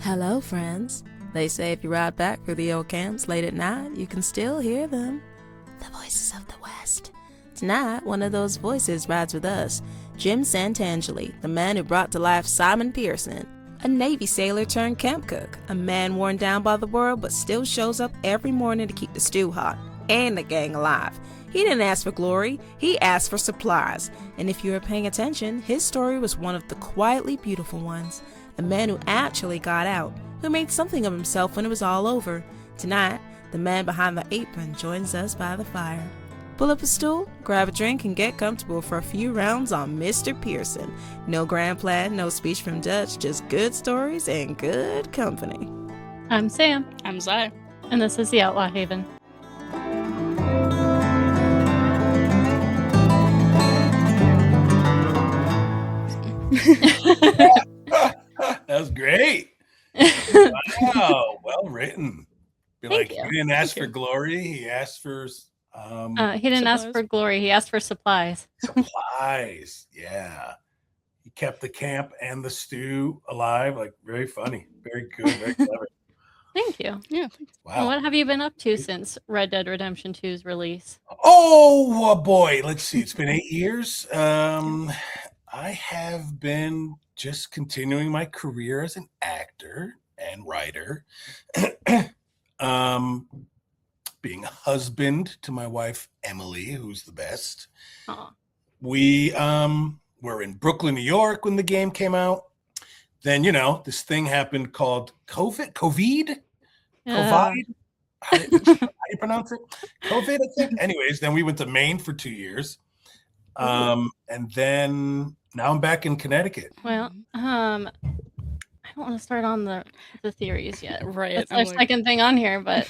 Hello, friends. They say if you ride back through the old camps late at night, you can still hear them. The voices of the West. Tonight, one of those voices rides with us, Jim Santangeli, the man who brought to life Simon Pearson, a Navy sailor turned camp cook, a man worn down by the world but still shows up every morning to keep the stew hot and the gang alive. He didn't ask for glory, he asked for supplies. And if you were paying attention, his story was one of the quietly beautiful ones. A man who actually got out, who made something of himself when it was all over. Tonight, the man behind the apron joins us by the fire. Pull up a stool, grab a drink, and get comfortable for a few rounds on Mr. Pearson. No grand plan, no speech from Dutch, just good stories and good company. I'm Sam. I'm Zai. And this is the Outlaw Haven. That was great. Wow, well written. Thank you. He didn't ask for glory. He asked for he didn't ask for glory. He asked for supplies. supplies. Yeah, he kept the camp and the stew alive. Like, very funny, very good, very clever. Thank you. Yeah. Wow. And what have you been up to since Red Dead Redemption 2's release? Oh boy, let's see. It's been 8 years. I have been just continuing my career as an actor and writer. Being a husband to my wife Emily, who's the best. Aw. We were in Brooklyn, New York when the game came out. Then, this thing happened called COVID. How do you pronounce it? COVID, I think. Anyways, then we went to Maine for 2 years. And then now I'm back in Connecticut. Well, I don't want to start on the theories yet. Right. That's our second thing on here, but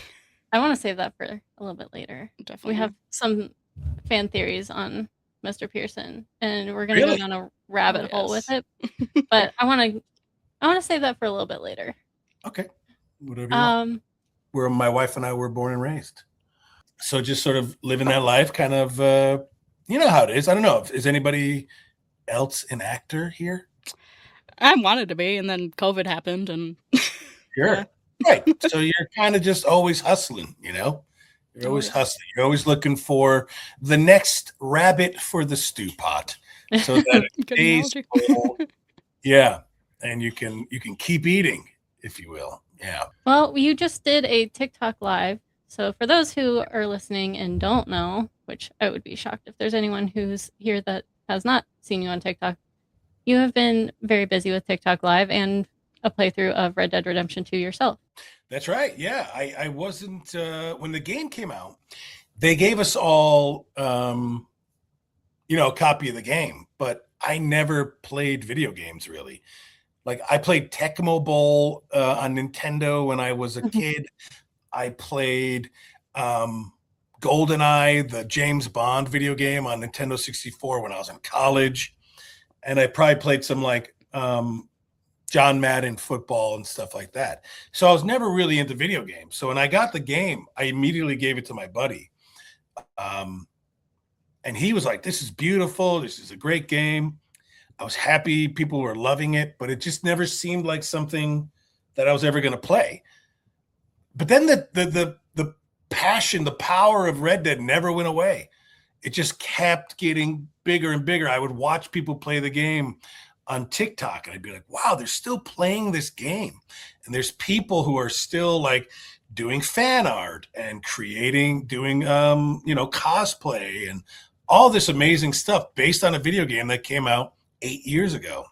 I want to save that for a little bit later. Definitely. We have some fan theories on Mr. Pearson, and we're going to go down a rabbit hole with it. But I want to save that for a little bit later. Okay. Whatever you want. Where my wife and I were born and raised. So just sort of living that life, kind of, you know how it is. I don't know. Is anybody else an actor here? I wanted to be, and then COVID happened, and Sure. Yeah. Right. So you're kind of just always hustling, You're always hustling. You're always looking for the next rabbit for the stew pot. So that it Good stays analogy. full. Yeah. And you can keep eating, if you will. Yeah. Well, you just did a TikTok live. So for those who are listening and don't know, which I would be shocked if there's anyone who's here that has not seen you on TikTok, you have been very busy with TikTok live and a playthrough of Red Dead Redemption 2 yourself. That's right. Yeah. I wasn't, when the game came out, they gave us all, a copy of the game, but I never played video games really. Like, I played Tecmo Bowl on Nintendo when I was a kid. I played GoldenEye, the James Bond video game, on Nintendo 64 when I was in college. And I probably played some John Madden football and stuff like that. So I was never really into video games. So when I got the game, I immediately gave it to my buddy. And he was like, this is beautiful. This is a great game. I was happy people were loving it, but it just never seemed like something that I was ever going to play. But then the passion, the power of Red Dead never went away. It just kept getting bigger and bigger. I would watch people play the game on TikTok, and I'd be like, wow, they're still playing this game. And there's people who are still like doing fan art and doing cosplay and all this amazing stuff based on a video game that came out 8 years ago.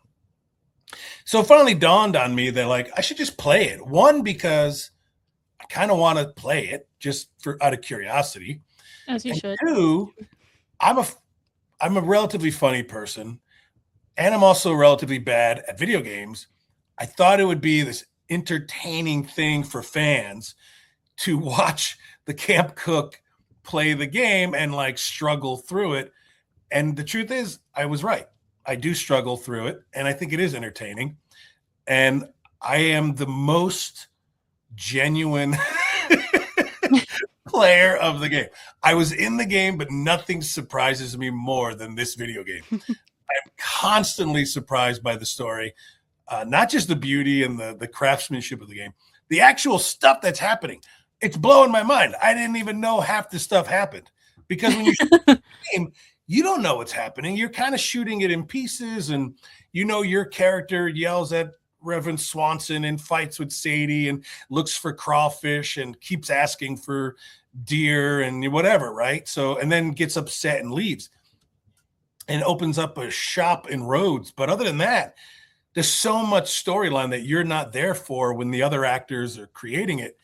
So it finally dawned on me that I should just play it. One, because I kind of want to play it just out of curiosity. As you should. Two, I'm a relatively funny person, and I'm also relatively bad at video games. I thought it would be this entertaining thing for fans to watch the camp cook play the game and struggle through it. And the truth is, I was right. I do struggle through it, and I think it is entertaining. And I am the most genuine player of the game. I was in the game, but nothing surprises me more than this video game. I'm constantly surprised by the story. Not just the beauty and the craftsmanship of the game, the actual stuff that's happening. It's blowing my mind. I didn't even know half the stuff happened, because when you shoot the game, you don't know what's happening. You're kind of shooting it in pieces, and your character yells at Reverend Swanson and fights with Sadie and looks for crawfish and keeps asking for deer and whatever, right? So, and then gets upset and leaves and opens up a shop in Rhodes. But other than that, there's so much storyline that you're not there for when the other actors are creating it.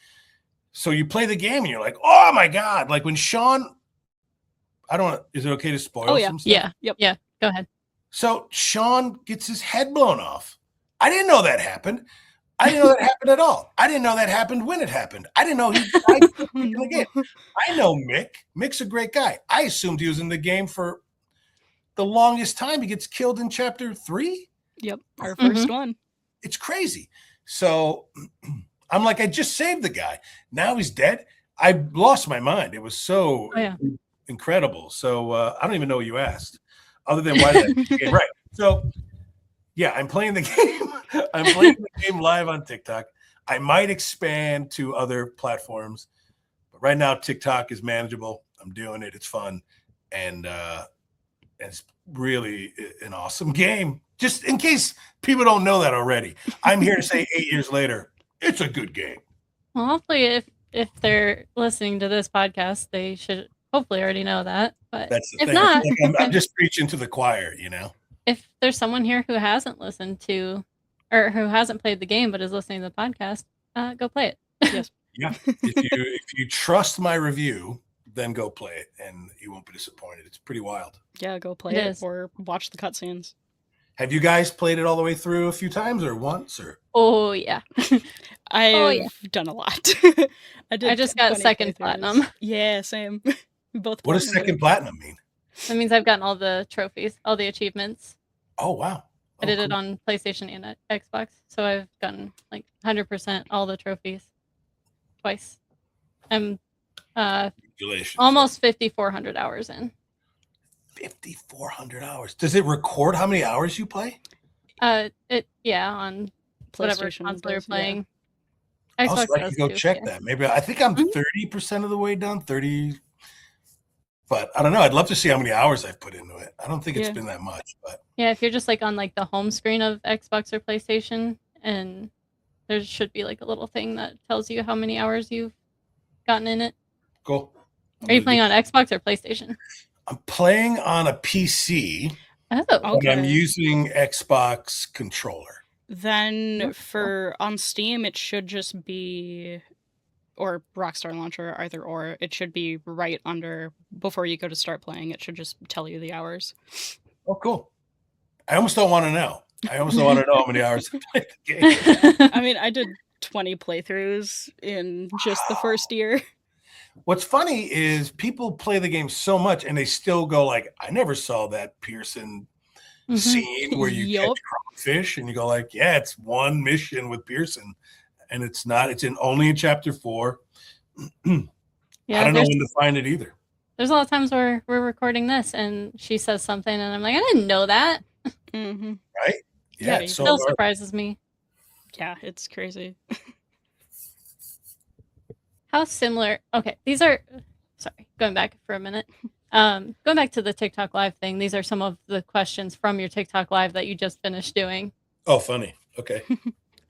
So you play the game and you're like, oh my God. Like when Sean, is it okay to spoil some stuff? Yeah. Yep. Yeah. Go ahead. So Sean gets his head blown off. I didn't know that happened. I didn't know that happened at all. I didn't know that happened when it happened. I didn't know he died in the game. I know Mick. Mick's a great guy. I assumed he was in the game for the longest time. He gets killed in chapter 3. Yep. Our first one. It's crazy. So I'm like, I just saved the guy. Now he's dead. I lost my mind. It was so incredible. So I don't even know what you asked, other than why that game. Right. So yeah, I'm playing the game. I'm playing the game live on TikTok. I might expand to other platforms, but right now TikTok is manageable. I'm doing it. It's fun. And it's really an awesome game. Just in case people don't know that already, I'm here to say 8 years later, it's a good game. Well, hopefully if they're listening to this podcast, they should hopefully already know that. But that's the if thing. not, I'm just preaching to the choir, If there's someone here who hasn't listened to or who hasn't played the game but is listening to the podcast, go play it. Yes. Yeah. If you trust my review, then go play it and you won't be disappointed. It's pretty wild. Yeah, go play it or watch the cutscenes. Have you guys played it all the way through a few times or once or? Oh yeah. I've done a lot. I just got second platinum. Yeah, same. Both. What does second platinum mean? That means I've gotten all the trophies, all the achievements. Oh wow. I did it on PlayStation and Xbox, so I've gotten like 100% all the trophies twice. I'm almost 5,400 hours in. 5,400 hours. Does it record how many hours you play? On whatever console you're playing. Yeah. Xbox I can go check that. Maybe I think I'm 30% of the way done. 30. But I don't know. I'd love to see how many hours I've put into it. I don't think it's been that much, but yeah, if you're just like on like the home screen of Xbox or PlayStation, and there should be like a little thing that tells you how many hours you've gotten in it. Cool. Are you playing on Xbox or PlayStation? I'm playing on a PC. Oh, okay. I'm using Xbox controller. Then on Steam, it should just be, or Rockstar Launcher, either or. It should be right under, before you go to start playing, it should just tell you the hours. Oh, cool. I almost don't want to know. I almost don't want to know how many hours I played the game. I mean, I did 20 playthroughs in just the first year. What's funny is people play the game so much and they still go like, I never saw that Pearson scene where you catch crawfish, and you go like, yeah, it's one mission with Pearson, and it's not. It's only in chapter 4. Yeah, I don't know when to find it either. There's a lot of times where we're recording this and she says something and I'm like, I didn't know that. Right? Yeah, it still surprises me. Yeah, it's crazy. How similar? Okay, these are. Sorry, going back for a minute. Going back to the TikTok Live thing. These are some of the questions from your TikTok Live that you just finished doing. Oh, funny. Okay.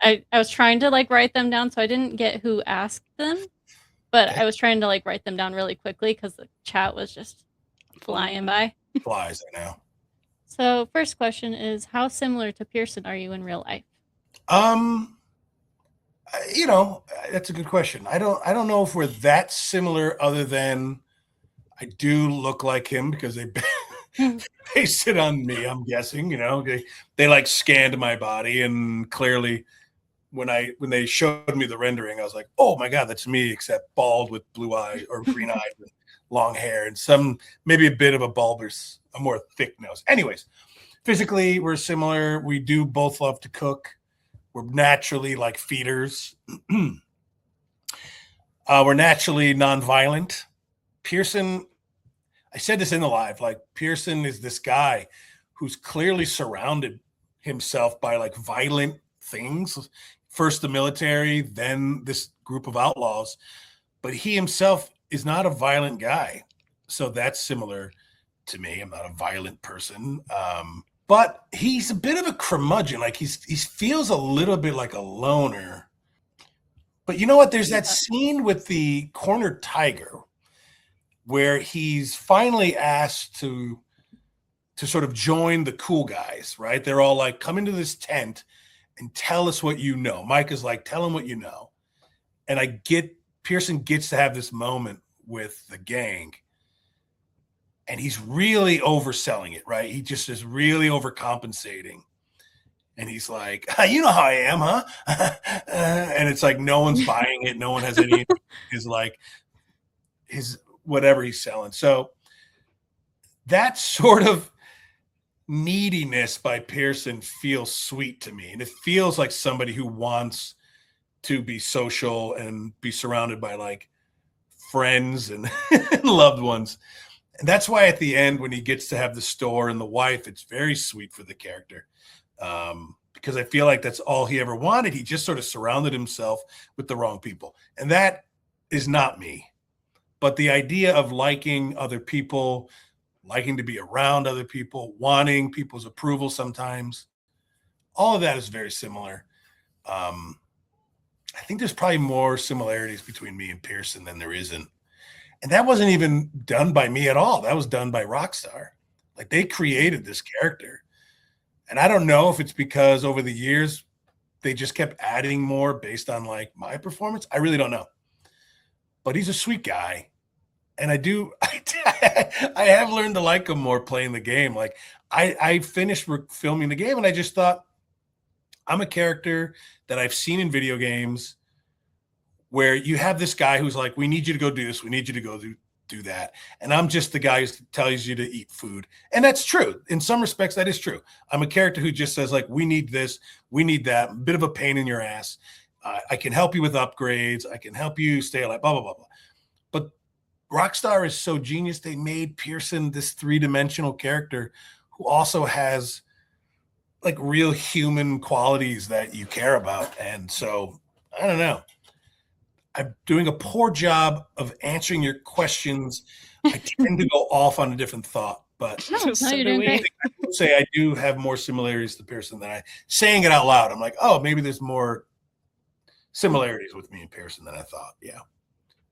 I was trying to like write them down, so I didn't get who asked them, but I was trying to like write them down really quickly because the chat was just flying by. Flies right now. So first question is, how similar to Pearson are you in real life? That's a good question. I don't know if we're that similar, other than I do look like him because they based it on me, I'm guessing. They like scanned my body, and clearly when they showed me the rendering, I was like, oh my God, that's me, except bald with blue eyes, or green eyes with long hair, and maybe a bit of a more thick nose. Anyways, physically we're similar. We do both love to cook. We're naturally like feeders. We're naturally nonviolent. Pearson, I said this in the live, like Pearson is this guy who's clearly surrounded himself by like violent things. First the military, then this group of outlaws. But he himself is not a violent guy. So that's similar to me. I'm not a violent person. But he's a bit of a curmudgeon. Like he feels a little bit like a loner. But you know what? There's that scene with the cornered tiger where he's finally asked to sort of join the cool guys, right? They're all like, come into this tent and tell us what you know. Mike is like, tell him what you know. And Pearson gets to have this moment with the gang. And he's really overselling it, right? He just is really overcompensating. And he's like, you know how I am, huh? And it's like, no one's buying it. No one has any, his whatever he's selling. So that sort of neediness by Pearson feels sweet to me. And it feels like somebody who wants to be social and be surrounded by like friends and loved ones. And that's why at the end, when he gets to have the store and the wife, it's very sweet for the character. Because I feel like that's all he ever wanted. He just sort of surrounded himself with the wrong people. And that is not me. But the idea of liking other people, liking to be around other people, wanting people's approval sometimes, all of that is very similar. I think there's probably more similarities between me and Pearson than there isn't. And that wasn't even done by me at all. That was done by Rockstar. Like they created this character. And I don't know if it's because over the years, they just kept adding more based on like my performance. I really don't know. But he's a sweet guy. And I have learned to like him more playing the game. Like I finished filming the game and I just thought, I'm a character that I've seen in video games where you have this guy who's like, we need you to go do this. We need you to go do that. And I'm just the guy who tells you to eat food. And that's true. In some respects, that is true. I'm a character who just says like, we need this, we need that, a bit of a pain in your ass. I can help you with upgrades. I can help you stay alive, blah, blah, blah, blah. But Rockstar is so genius. They made Pearson this 3-dimensional character who also has like real human qualities that you care about. And so I don't know. I'm doing a poor job of answering your questions. I tend to go off on a different thought, but No, you're doing great. I would say I do have more similarities to Pearson than saying it out loud. I'm like, oh, maybe there's more similarities with me and Pearson than I thought. Yeah.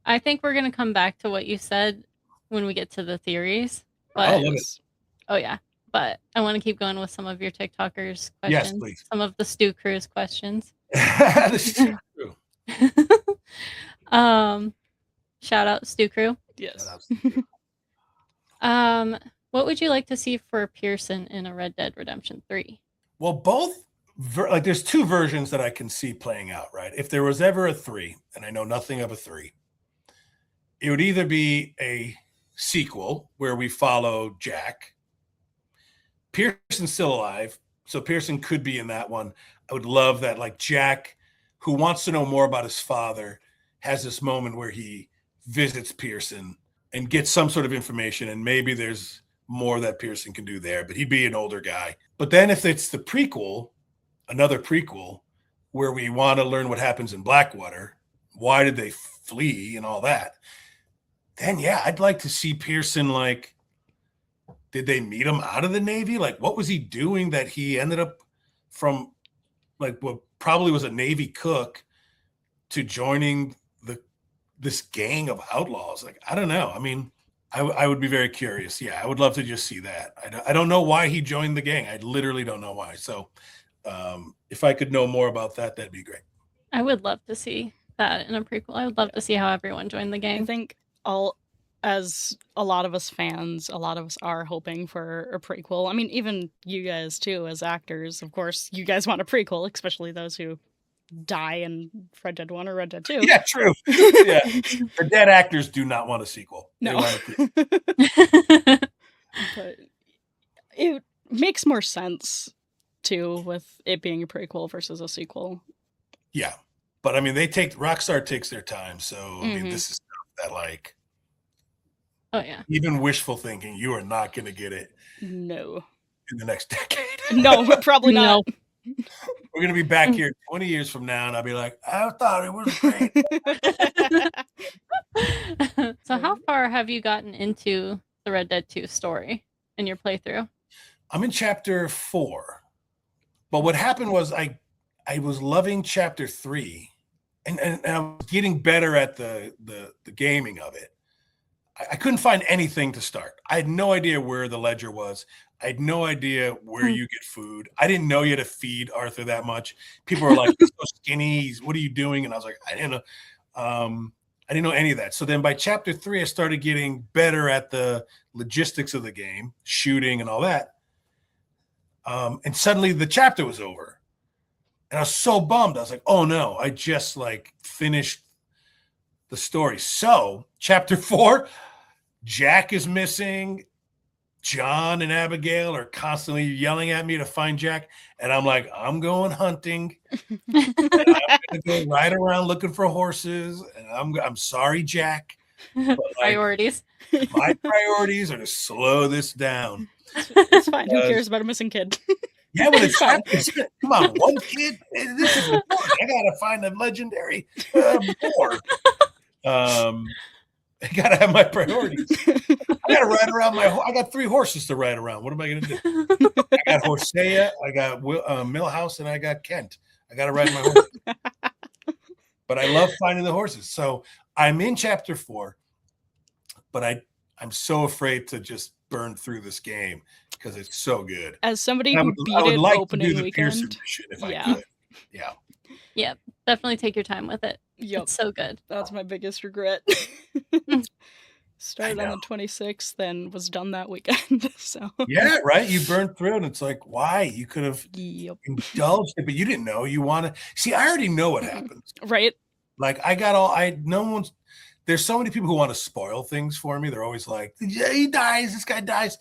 I think we're going to come back to what you said when we get to the theories. But, I love it. Oh, yeah. But I want to keep going with some of your TikTokers' questions. Yes, please. Some of the Stu Cruz questions. This is true. Shout out Stu Crew. Yes. What would you like to see for Pearson in a Red Dead Redemption 3? Well, both like there's two versions that I can see playing out, right? If there was ever a 3, and I know nothing of a 3, it would either be a sequel where we follow Jack. Pearson's still alive, so Pearson could be in that one. I would love that, like Jack, who wants to know more about his father, has this moment where he visits Pearson and gets some sort of information, and maybe there's more that Pearson can do there, but he'd be an older guy. But then if it's the prequel, another prequel, where we want to learn what happens in Blackwater, why did they flee and all that, then yeah, I'd like to see Pearson, like, did they meet him out of the Navy? Like, what was he doing that he ended up from, like, what probably was a Navy cook to joining this gang of outlaws? Like, I don't know. I mean, I would be very curious. Yeah, I would love to just see that. I don't know why he joined the gang. I literally don't know why. So if I could know more about that, that'd be great. I would love to see that in a prequel. I would love to see how everyone joined the I gang. think as a lot of us fans, a lot of us are hoping for a prequel. I mean, even you guys too, as actors, of course, you guys want a prequel, especially those who die in Red Dead 1 or Red Dead 2. Yeah, true. Yeah. The dead actors do not want a sequel. They No. want a prequel. But it makes more sense too with it being a prequel versus a sequel. Yeah. But I mean, Rockstar takes their time. So I mean, this is stuff that, like, Oh, yeah. even wishful thinking, you are not going to get it No. in the next decade. No, probably not. No. We're We're gonna be back here 20 years from now, and I'll be like, I thought it was great. So how far have you gotten into the Red Dead 2 story in your playthrough? I'm in chapter 4. But what happened was I was loving chapter 3, and I was getting better at the gaming of it. I couldn't find anything to start. I had no idea where the ledger was. I had no idea where you get food. I didn't know you had to feed Arthur that much. People were like, "He's so skinny. What are you doing?" And I was like, I didn't know. I didn't know any of that. So then by chapter 3, I started getting better at the logistics of the game, shooting and all that. And suddenly the chapter was over. And I was so bummed. I was like, oh no, I just like finished the story. So chapter 4, Jack is missing. John and Abigail are constantly yelling at me to find Jack. And I'm like, I'm going hunting. And I'm going to go ride around looking for horses. And I'm sorry, Jack. But like, Priorities. my priorities are to slow this down. It's fine. Who cares about a missing kid? Yeah, but it's fine. Come on, one kid. This is important. I gotta find a legendary boar. I gotta have my priorities. I gotta ride around I got 3 horses to ride around. What am I gonna do? I got Hosea, I got Millhouse, and I got Kent. I gotta ride my horses. But I love finding the horses. So I'm in chapter 4, but I'm so afraid to just burn through this game because it's so good. As somebody who beat it like opening weekend, if I could. Yeah. Yep. Definitely take your time with it. Yep. It's so good. That's my biggest regret. Started on the 26th and was done that weekend. So yeah, right. You burned through it, and it's like, why? You could have indulged it, but you didn't know. You want to see. I already know what happens. Right. Like there's so many people who want to spoil things for me. They're always like, yeah, he dies. This guy dies.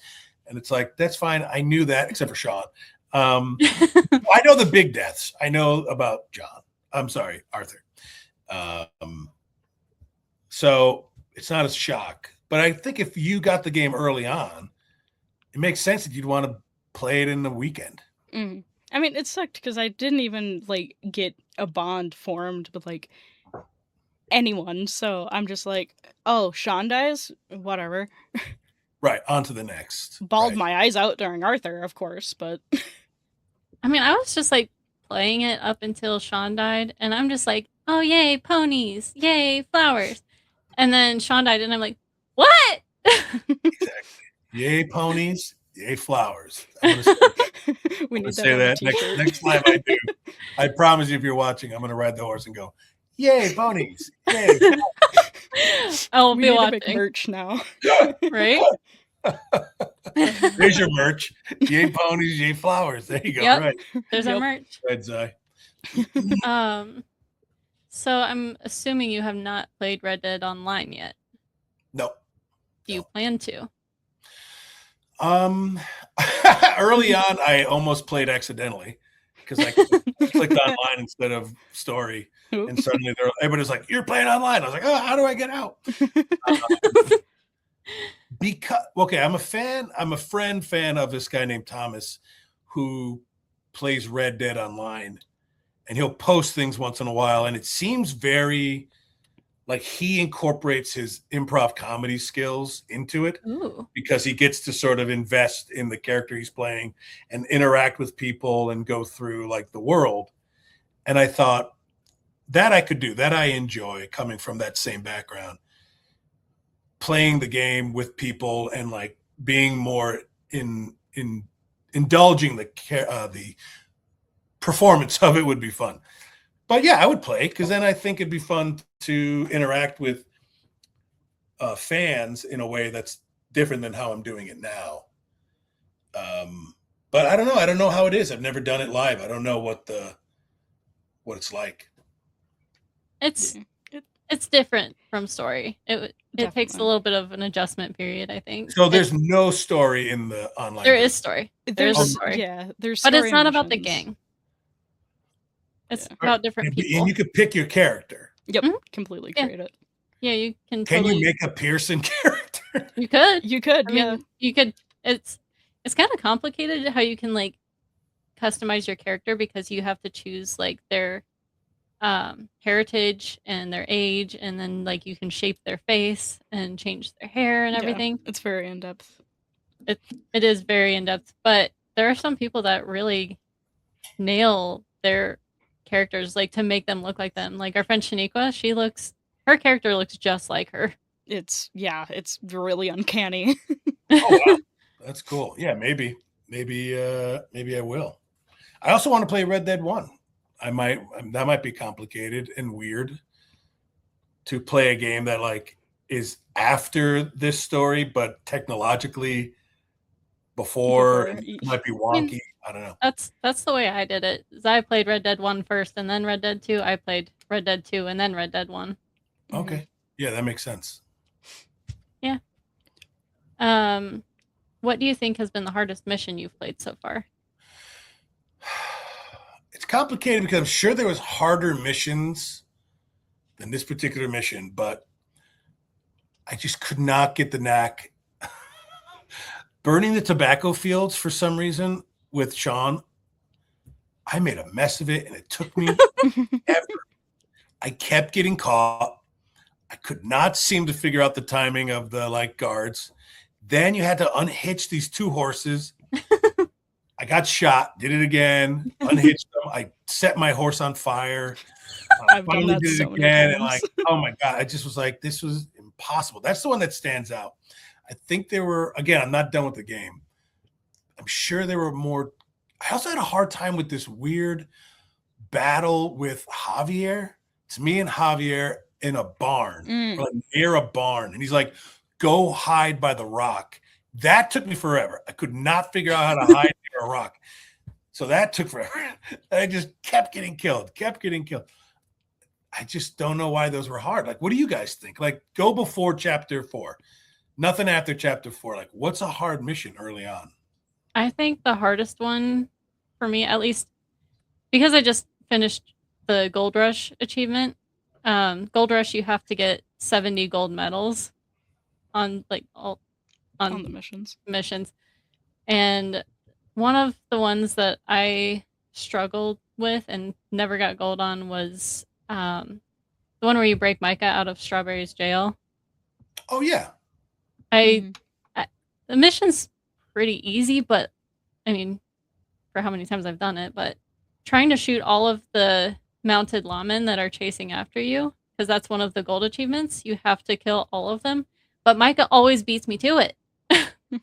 And it's like, that's fine. I knew that, except for Sean. I know the big deaths. I know about John. I'm sorry, Arthur. So it's not a shock. But I think if you got the game early on, it makes sense that you'd want to play it in the weekend. Mm. I mean, it sucked because I didn't even like get a bond formed with like anyone. So I'm just like, oh, Sean dies? Whatever. Right. On to the next. Bawled my eyes out during Arthur, of course, but I mean, I was just like playing it up until Sean died, and I'm just like, oh, yay, ponies, yay, flowers. And then Sean died, and I'm like, what? Exactly. Yay, ponies, yay, flowers. we need to say that next time I do. I promise you, if you're watching, I'm going to ride the horse and go, yay, ponies, yay. I'll we be need watching. To make merch now. Right? There's your merch. Yay, ponies, yay, flowers. There you go. Yep. Right. There's our merch. Red Zai. So I'm assuming you have not played Red Dead Online yet. No. Do you plan to? Early on, I almost played accidentally because I clicked online instead of story, and suddenly everybody's like, "You're playing online." I was like, "Oh, how do I get out?" Because I'm a fan. I'm a fan of this guy named Thomas, who plays Red Dead Online, and he'll post things once in a while, and it seems very like he incorporates his improv comedy skills into it. Ooh. Because he gets to sort of invest in the character he's playing and interact with people and go through like the world. And I thought that I could do that. I enjoy coming from that same background, playing the game with people and like being more in indulging the performance of it would be fun. But yeah, I would play because then I think it'd be fun to interact with fans in a way that's different than how I'm doing it now. But I don't know. I don't know how it is. I've never done it live. I don't know what it's like. It's different from story. It takes a little bit of an adjustment period, I think. So there's no story in the online. There is story. There's a story. Yeah, there's. But it's not missions. about the gang. It's about different people. And you could pick your character. Yep, completely create it. Yeah, you can. Can totally... you make a Pearson character? You could. You could. I mean, you could. It's kind of complicated how you can like customize your character because you have to choose like their heritage and their age, and then like you can shape their face and change their hair and everything. It's very in depth. It is very in depth, but there are some people that really nail their characters like to make them look like them. Like our friend Shaniqua, her character looks just like her. It's really uncanny. Oh wow, that's cool. Yeah, maybe I will. I also want to play Red Dead 1. That might be complicated and weird to play a game that like is after this story, but technologically before. It might be wonky. I don't know. That's the way I did it. I played Red Dead 1 first, and then Red Dead 2. I played Red Dead 2, and then Red Dead 1. Okay, yeah, that makes sense. Yeah. What do you think has been the hardest mission you've played so far? It's complicated because I'm sure there was harder missions than this particular mission, but I just could not get the knack. Burning the tobacco fields for some reason with Sean, I made a mess of it, and it took me ever. I kept getting caught. I could not seem to figure out the timing of the like guards. Then you had to unhitch these 2 horses. I got shot, did it again, unhitched them. I set my horse on fire. I've done that did it so many again, and times. like, oh my God, I just was like, this was impossible. That's the one that stands out. I think there were, again, I'm not done with the game. I'm sure there were more. I also had a hard time with this weird battle with Javier. It's me and Javier in a barn, or like near a barn. And he's like, go hide by the rock. That took me forever. I could not figure out how to hide near a rock. So that took forever. I just kept getting killed. I just don't know why those were hard. Like, what do you guys think? Like, go before chapter 4. Nothing after chapter 4. Like, what's a hard mission early on? I think the hardest one for me, at least because I just finished the Gold Rush achievement. Gold Rush, you have to get 70 gold medals on like on the missions. And one of the ones that I struggled with and never got gold on was the one where you break Micah out of Strawberry's jail. Oh yeah. The mission's pretty easy, but I mean, for how many times I've done it, but trying to shoot all of the mounted lawmen that are chasing after you, because that's one of the gold achievements, you have to kill all of them. But Micah always beats me to it.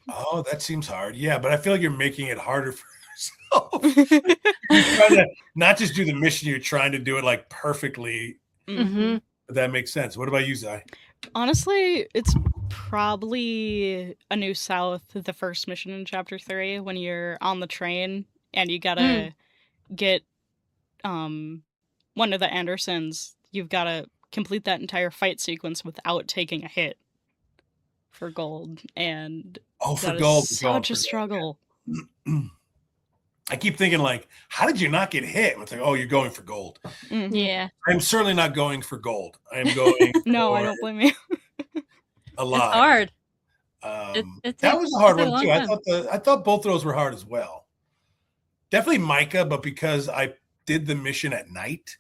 Oh, that seems hard. Yeah, but I feel like you're making it harder for yourself. You're trying to not just do the mission, you're trying to do it like perfectly. Mm-hmm. That makes sense. What about you, Zai? Honestly, it's probably A New South, the first mission in chapter 3, when you're on the train and you gotta get one of the Andersons. You've got to complete that entire fight sequence without taking a hit for gold, and for gold, such a struggle. I keep thinking, like, how did you not get hit? And it's like, oh, you're going for gold. Yeah, I'm certainly not going for gold. I am going. No, I don't blame you. A lot. It's hard. That was a hard one too. I thought both of those were hard as well. Definitely Micah, but because I did the mission at night,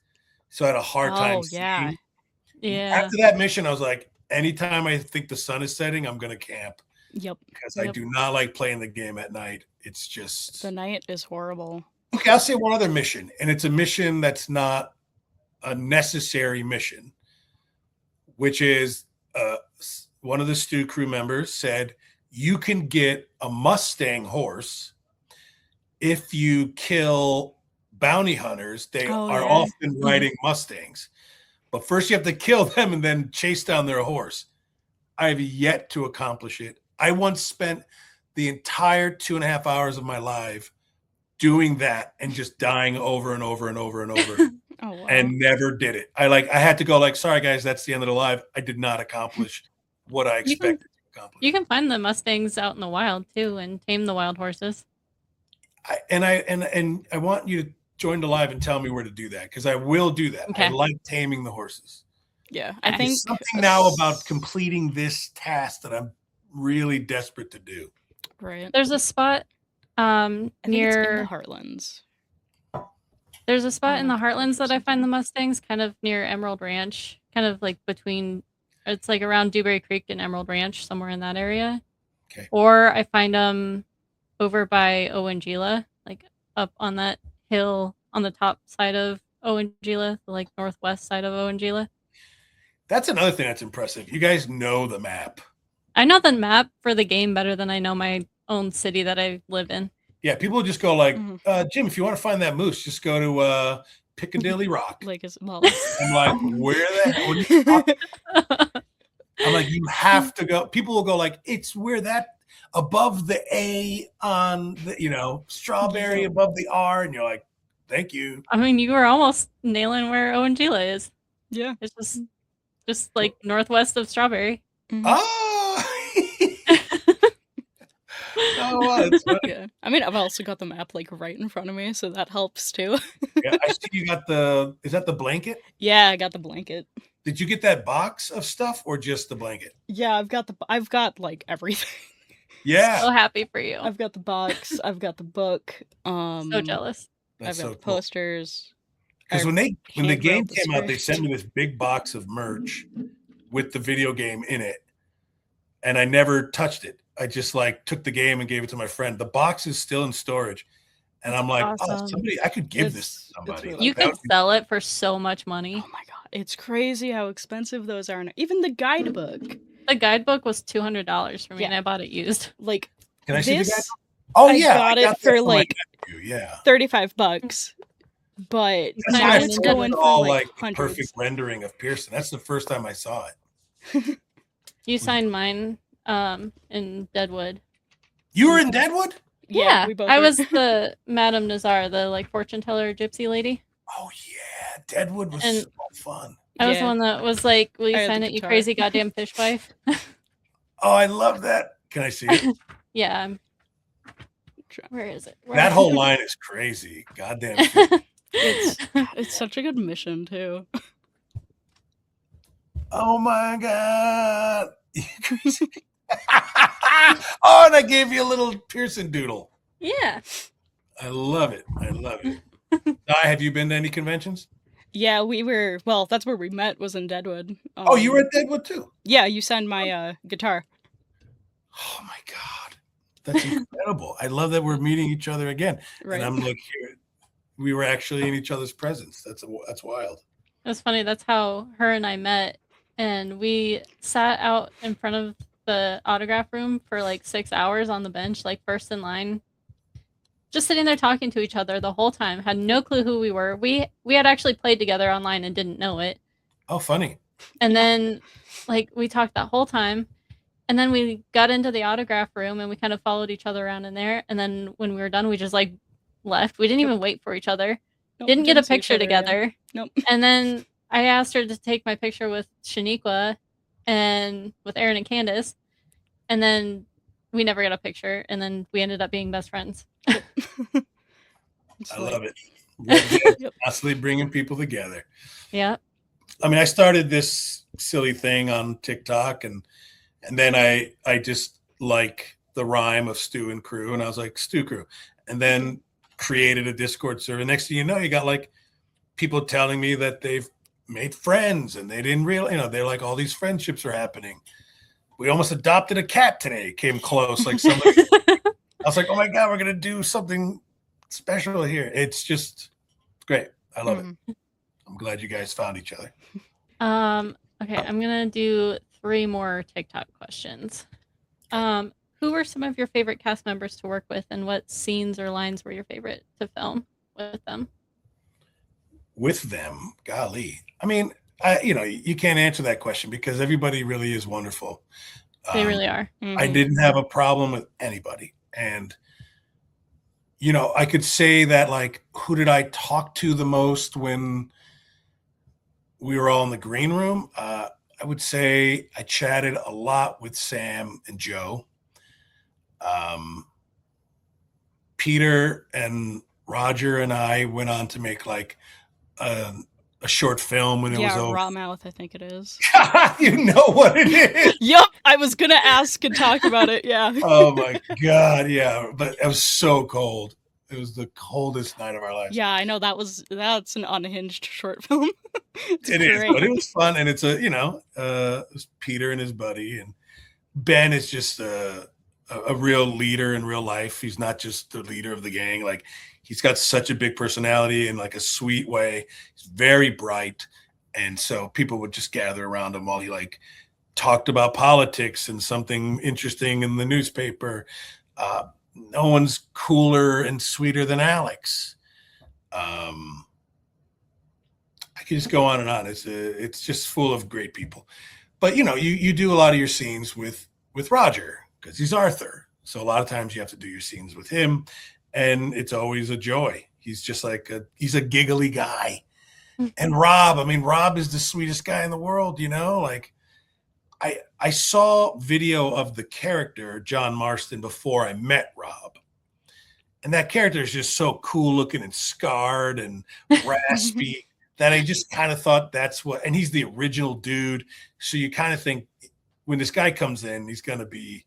so I had a hard time seeing. Yeah. After that mission, I was like, anytime I think the sun is setting, I'm gonna camp. Yep. Because I do not like playing the game at night. It's just the night is horrible. Okay, I'll say one other mission, and it's a mission that's not a necessary mission, which is one of the Stew crew members said you can get a Mustang horse if you kill bounty hunters. They are often riding Mustangs, but first you have to kill them and then chase down their horse. I have yet to accomplish it. I once spent the entire 2.5 hours of my life doing that and just dying over and over and over and over and never did it. I had to go like, sorry guys, that's the end of the live. I did not accomplish what I expected to accomplish. You can find the Mustangs out in the wild too and tame the wild horses. I want you to join the live and tell me where to do that, because I will do that. Okay. I like taming the horses. Yeah, I think there's something now about completing this task that I'm really desperate to do. Right. There's a spot near it's in the Heartlands. There's a spot in the Oh, Heartlands that I find the something. Mustangs, kind of near Emerald Ranch, kind of like between. It's like around Dewberry Creek and Emerald Ranch, somewhere in that area. Okay. Or I find them over by Owangila, like up on that hill on the top side of Owangila, the like northwest side of Owangila. That's another thing that's impressive. You guys know the map. I know the map for the game better than I know my own city that I live in. Yeah, people just go like, Mhm. Jim, if you want to find that moose, just go to Piccadilly Rock. Like as well. I'm like, where the hell? What are you talking about? I'm like, you have to go. People will go like, it's where that above the A on the, strawberry Yeah. above the R, and you're like, thank you. I mean, you were almost nailing where Owangila is. Yeah. It's just like northwest of Strawberry. Mhm. Oh, oh, that's funny. Yeah. I mean, I've also got the map like right in front of me, so that helps too. Yeah, I see you got is that the blanket? Yeah, I got the blanket. Did you get that box of stuff or just the blanket? Yeah, I've got like everything. Yeah. So happy for you. I've got the box, I've got the book, So jealous. That's I've got so the cool. posters. Because I when the hand game wrote the came out, they script. sent me this big box of merch with the video game in it, and I never touched it. I just like took the game and gave it to my friend. The box is still in storage, and I'm like, awesome. somebody, I could give this It's to somebody. really Like, You that could would be- sell it for so much money. Oh my god, it's crazy how expensive those are. Even the guidebook. The guidebook was $200 for me, and Yeah. I bought it used. Like Can I see the this, guy? Oh I yeah, got it that for, my like, nephew, yeah. $35, but That's now nice. it's And going it's for all like like the hundreds. perfect rendering of Pearson. That's the first time I saw it. You signed mine in Deadwood. You were in Deadwood? Yeah, we both. I were. was the Madame Nazar, the like fortune teller gypsy lady. Oh yeah, Deadwood was And- so fun. I was the Yeah. one that was like, "Will you I had sign the it, you guitar. crazy goddamn fishwife?" Oh, I love that. Can I see it? Yeah. Where is it? That whole line is crazy. Goddamn. It's such a good mission too. Oh my god. Oh, and I gave you a little Pearson doodle. Yeah. I love it. I love it. Have you been to any conventions? Yeah, we were. Well, that's where we met. Was in Deadwood. Oh, you were at Deadwood too? Yeah, you signed my guitar. Oh my god. That's incredible. I love that we're meeting each other again. Right. And I'm like, we were actually in each other's presence. That's wild. It was funny. That's how her and I met. And we sat out in front of the autograph room for like 6 hours on the bench, like first in line, just sitting there talking to each other the whole time. Had no clue who we were. We had actually played together online and didn't know it. Oh, funny. And then like we talked that whole time. And then we got into the autograph room and we kind of followed each other around in there. And then when we were done, we just like left. We didn't even wait for each other. Nope, Didn't get a see each picture other again. together. Nope. And then I asked her to take my picture with Shaniqua and with Aaron and Candace. And then we never got a picture. And then we ended up being best friends. It's I like- love it. Yep. Constantly bringing people together. Yeah. I mean, I started this silly thing on TikTok, and then I just like the rhyme of Stew and Crew, and I was like, Stew Crew, and then created a Discord server. Next thing you know, you got like people telling me that they've made friends and they didn't realize, they're like, all these friendships are happening. We almost adopted a cat today. Came close, like somebody. I was like, oh my god, we're gonna do something special here. It's just great. I love Mhm. it. I'm glad you guys found each other. Okay, I'm gonna do 3 more TikTok questions. Who were some of your favorite cast members to work with, and what scenes or lines were your favorite to film with them? With them, golly. I mean, you can't answer that question because everybody really is wonderful. They really are. I Mhm. didn't have a problem with anybody. And, I could say that, like, who did I talk to the most when we were all in the green room? I would say I chatted a lot with Sam and Joe. Peter and Roger and I went on to make like a short film when it was over. Raw Mouth, I think it is. You know what it is. Yup, I was gonna ask and talk about it. Yeah. Oh my god, yeah, but it was so cold. It was the coldest night of our lives. Yeah, I know that's an unhinged short film. It's It is, great. but it was fun, and it's it was Peter and his buddy, and Ben is just a real leader in real life. He's not just the leader of the gang. Like, he's got such a big personality in like a sweet way. He's very bright, and so people would just gather around him while he like talked about politics and something interesting in the newspaper. No one's cooler and sweeter than Alex. I could just go on and on. It's just full of great people. But you do a lot of your scenes with Roger because he's Arthur. So a lot of times you have to do your scenes with him, and it's always a joy. He's just like he's a giggly guy. And Rob is the sweetest guy in the world. Like, I saw video of the character John Marston before I met Rob. And that character is just so cool looking and scarred and raspy that I just kind of thought and he's the original dude. So you kind of think when this guy comes in, he's going to be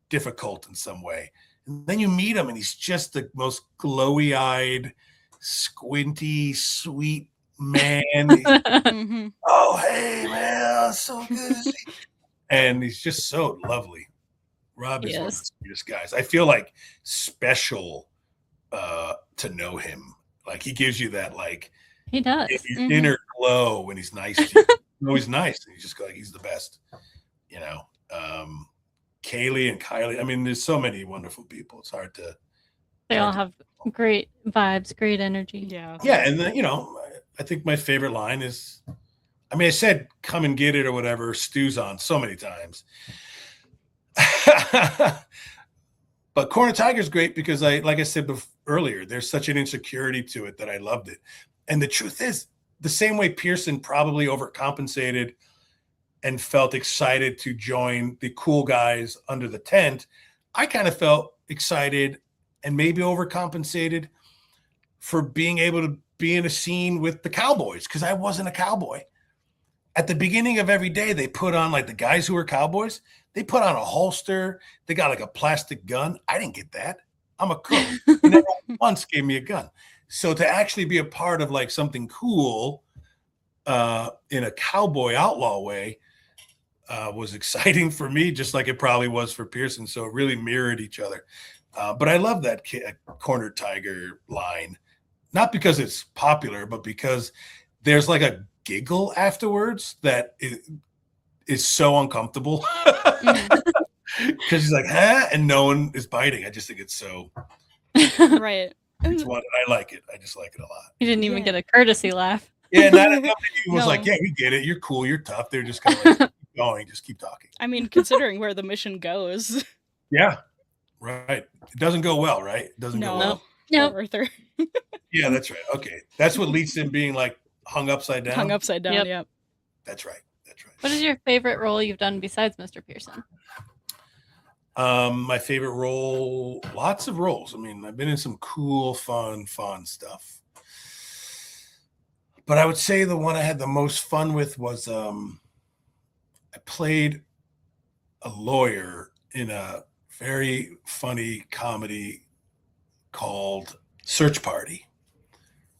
difficult in some way. And then you meet him and he's just the most glowy eyed, squinty, sweet man. Oh, hey, man, so good. And he's just so lovely. Rob is one of the sweetest guys. I feel like special to know him. Like, he gives you that, like, he does inner glow when he's nice to you. He's nice. And he's just like, he's the best. Kaylee and Kylie. There's so many wonderful people. It's hard to. They all have great vibes, great energy. Yeah. Yeah, and then I think my favorite line is, I said "come and get it" or whatever Stu's on so many times. But Corner Tiger's great because like I said earlier, there's such an insecurity to it that I loved it. And the truth is, the same way Pearson probably overcompensated and felt excited to join the cool guys under the tent, I kind of felt excited and maybe overcompensated for being able to be in a scene with the cowboys, because I wasn't a cowboy. At the beginning of every day, they put on, like, the guys who were cowboys, they put on a holster. They got like a plastic gun. I didn't get that. I'm a cook. They never once gave me a gun. So to actually be a part of like something cool in a cowboy outlaw way was exciting for me, just like it probably was for Pearson. So it really mirrored each other. But I love that Corner Tiger line, not because it's popular, but because there's like a giggle afterwards that is so uncomfortable. Because he's like, huh? And no one is biting. I just think it's so right. It's one, and I like it. I just like it a lot. You didn't even get a courtesy laugh. Yeah, nobody was like, yeah, we get it. You're cool. You're tough. They're just kind of like, keep going. Just keep talking. Considering where the mission goes. Yeah, right. It doesn't go well, right? It doesn't go well. No. Arthur. Yeah, that's right. Okay. That's what leads to him being like hung upside down. Hung upside down, yep. That's right. That's right. What is your favorite role you've done besides Mr. Pearson? My favorite role, lots of roles. I've been in some cool, fun stuff. But I would say the one I had the most fun with was I played a lawyer in a very funny comedy called Search Party.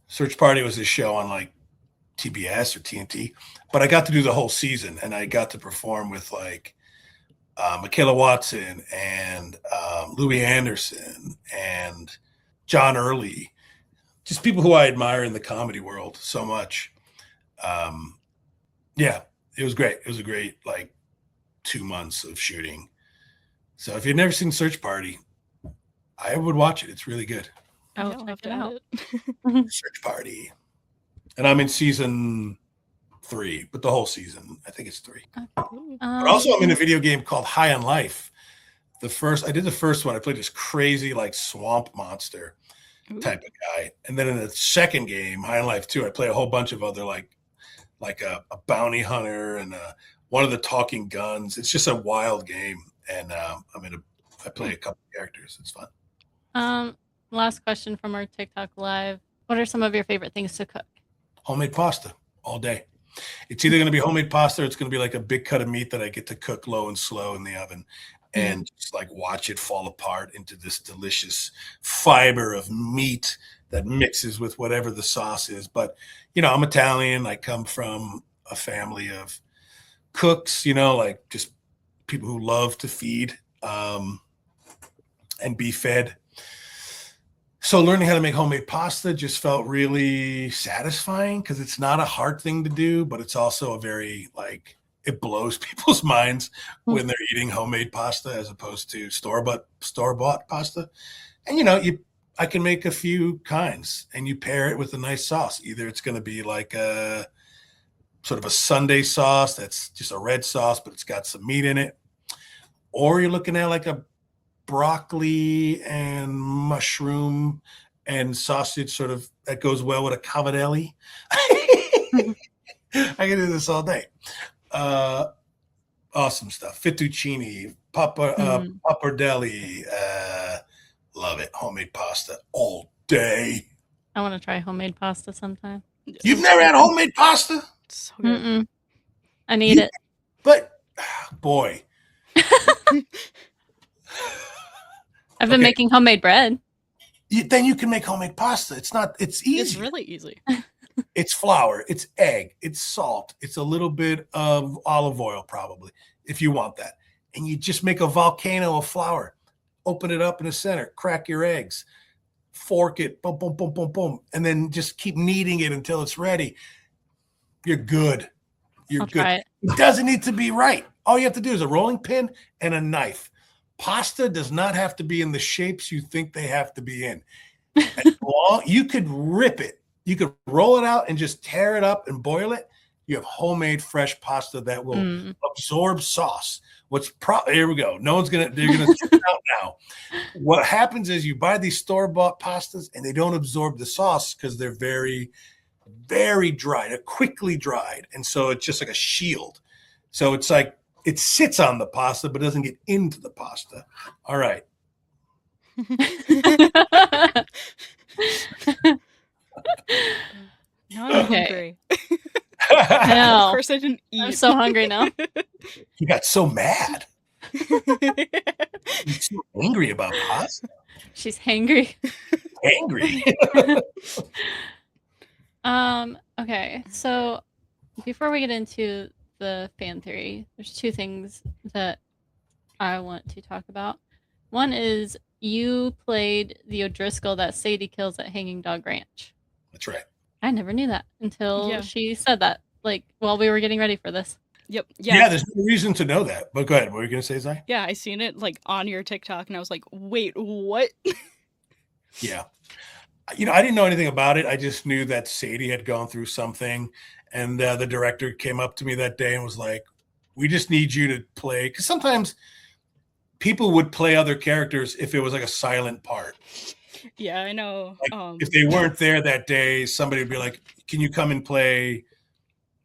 Search Party was a show on like TBS or TNT, but I got to do the whole season, and I got to perform with like Michaela Watson and Louis Anderson and John Early, just people who I admire in the comedy world so much. Yeah, it was great. It was a great like 2 months of shooting. So if you've never seen Search Party, I would watch it. It's really good. I'll check it out. Search Party. And I'm in season 3, but the whole season, I think it's 3. But also I'm in a video game called High on Life. I did the first one. I played this crazy like swamp monster type of guy. And then in the second game, High on Life 2, I play a whole bunch of other like a bounty hunter and one of the talking guns. It's just a wild game. And I play a couple characters. It's fun. Last question from our TikTok live. What are some of your favorite things to cook? Homemade pasta all day. It's either going to be homemade pasta or it's going to be like a big cut of meat that I get to cook low and slow in the oven. and just like watch it fall apart into this delicious fiber of meat that mixes with whatever the sauce is. But, I'm Italian. I come from a family of cooks, like just people who love to feed and be fed. So learning how to make homemade pasta just felt really satisfying because it's not a hard thing to do, but it's also a very it blows people's minds when they're eating homemade pasta as opposed to store-bought pasta. And I can make a few kinds and you pair it with a nice sauce. Either it's going to be like a sort of a Sunday sauce that's just a red sauce, but it's got some meat in it. Or you're looking at like a broccoli and mushroom and sausage sort of that goes well with a cavatelli. I can do this all day. Awesome stuff. Fettuccine, pappardelle. Love it. Homemade pasta all day. I want to try homemade pasta sometime. You've never had homemade pasta? So good. I need it. But, boy. I've been making homemade bread. Then you can make homemade pasta. It's easy. It's really easy. It's flour, it's egg, it's salt, it's a little bit of olive oil probably, if you want that. And you just make a volcano of flour, open it up in the center, crack your eggs, fork it, boom, boom, boom, boom, boom, and then just keep kneading it until it's ready. You're good. You're good. Try it. It doesn't need to be right. All you have to do is a rolling pin and a knife. Pasta does not have to be in the shapes you think they have to be in. You could rip it. You could roll it out and just tear it up and boil it. You have homemade fresh pasta that will absorb sauce. Here we go. They're gonna check it out now. What happens is you buy these store-bought pastas and they don't absorb the sauce because they're very, very dry. They're quickly dried. And so it's just like a shield. So it's like it sits on the pasta but doesn't get into the pasta. All right. Now I'm hungry. I know. Of course I didn't eat. I'm so hungry now. You got so mad. You're so angry about pasta. She's hangry. Angry. Okay, so before we get into the fan theory, there's two things that I want to talk about. One is you played the O'Driscoll that Sadie kills at Hanging Dog Ranch. That's right. I never knew that until she said that, while we were getting ready for this. Yep. Yeah, there's no reason to know that. But go ahead. What were you going to say, Zai? Yeah, I seen it on your TikTok and I was like, wait, what? Yeah. I didn't know anything about it. I just knew that Sadie had gone through something. And the director came up to me that day and was like, we just need you to play. Because sometimes people would play other characters if it was like a silent part. Yeah, I know. If they weren't there that day, somebody would be like, can you come and play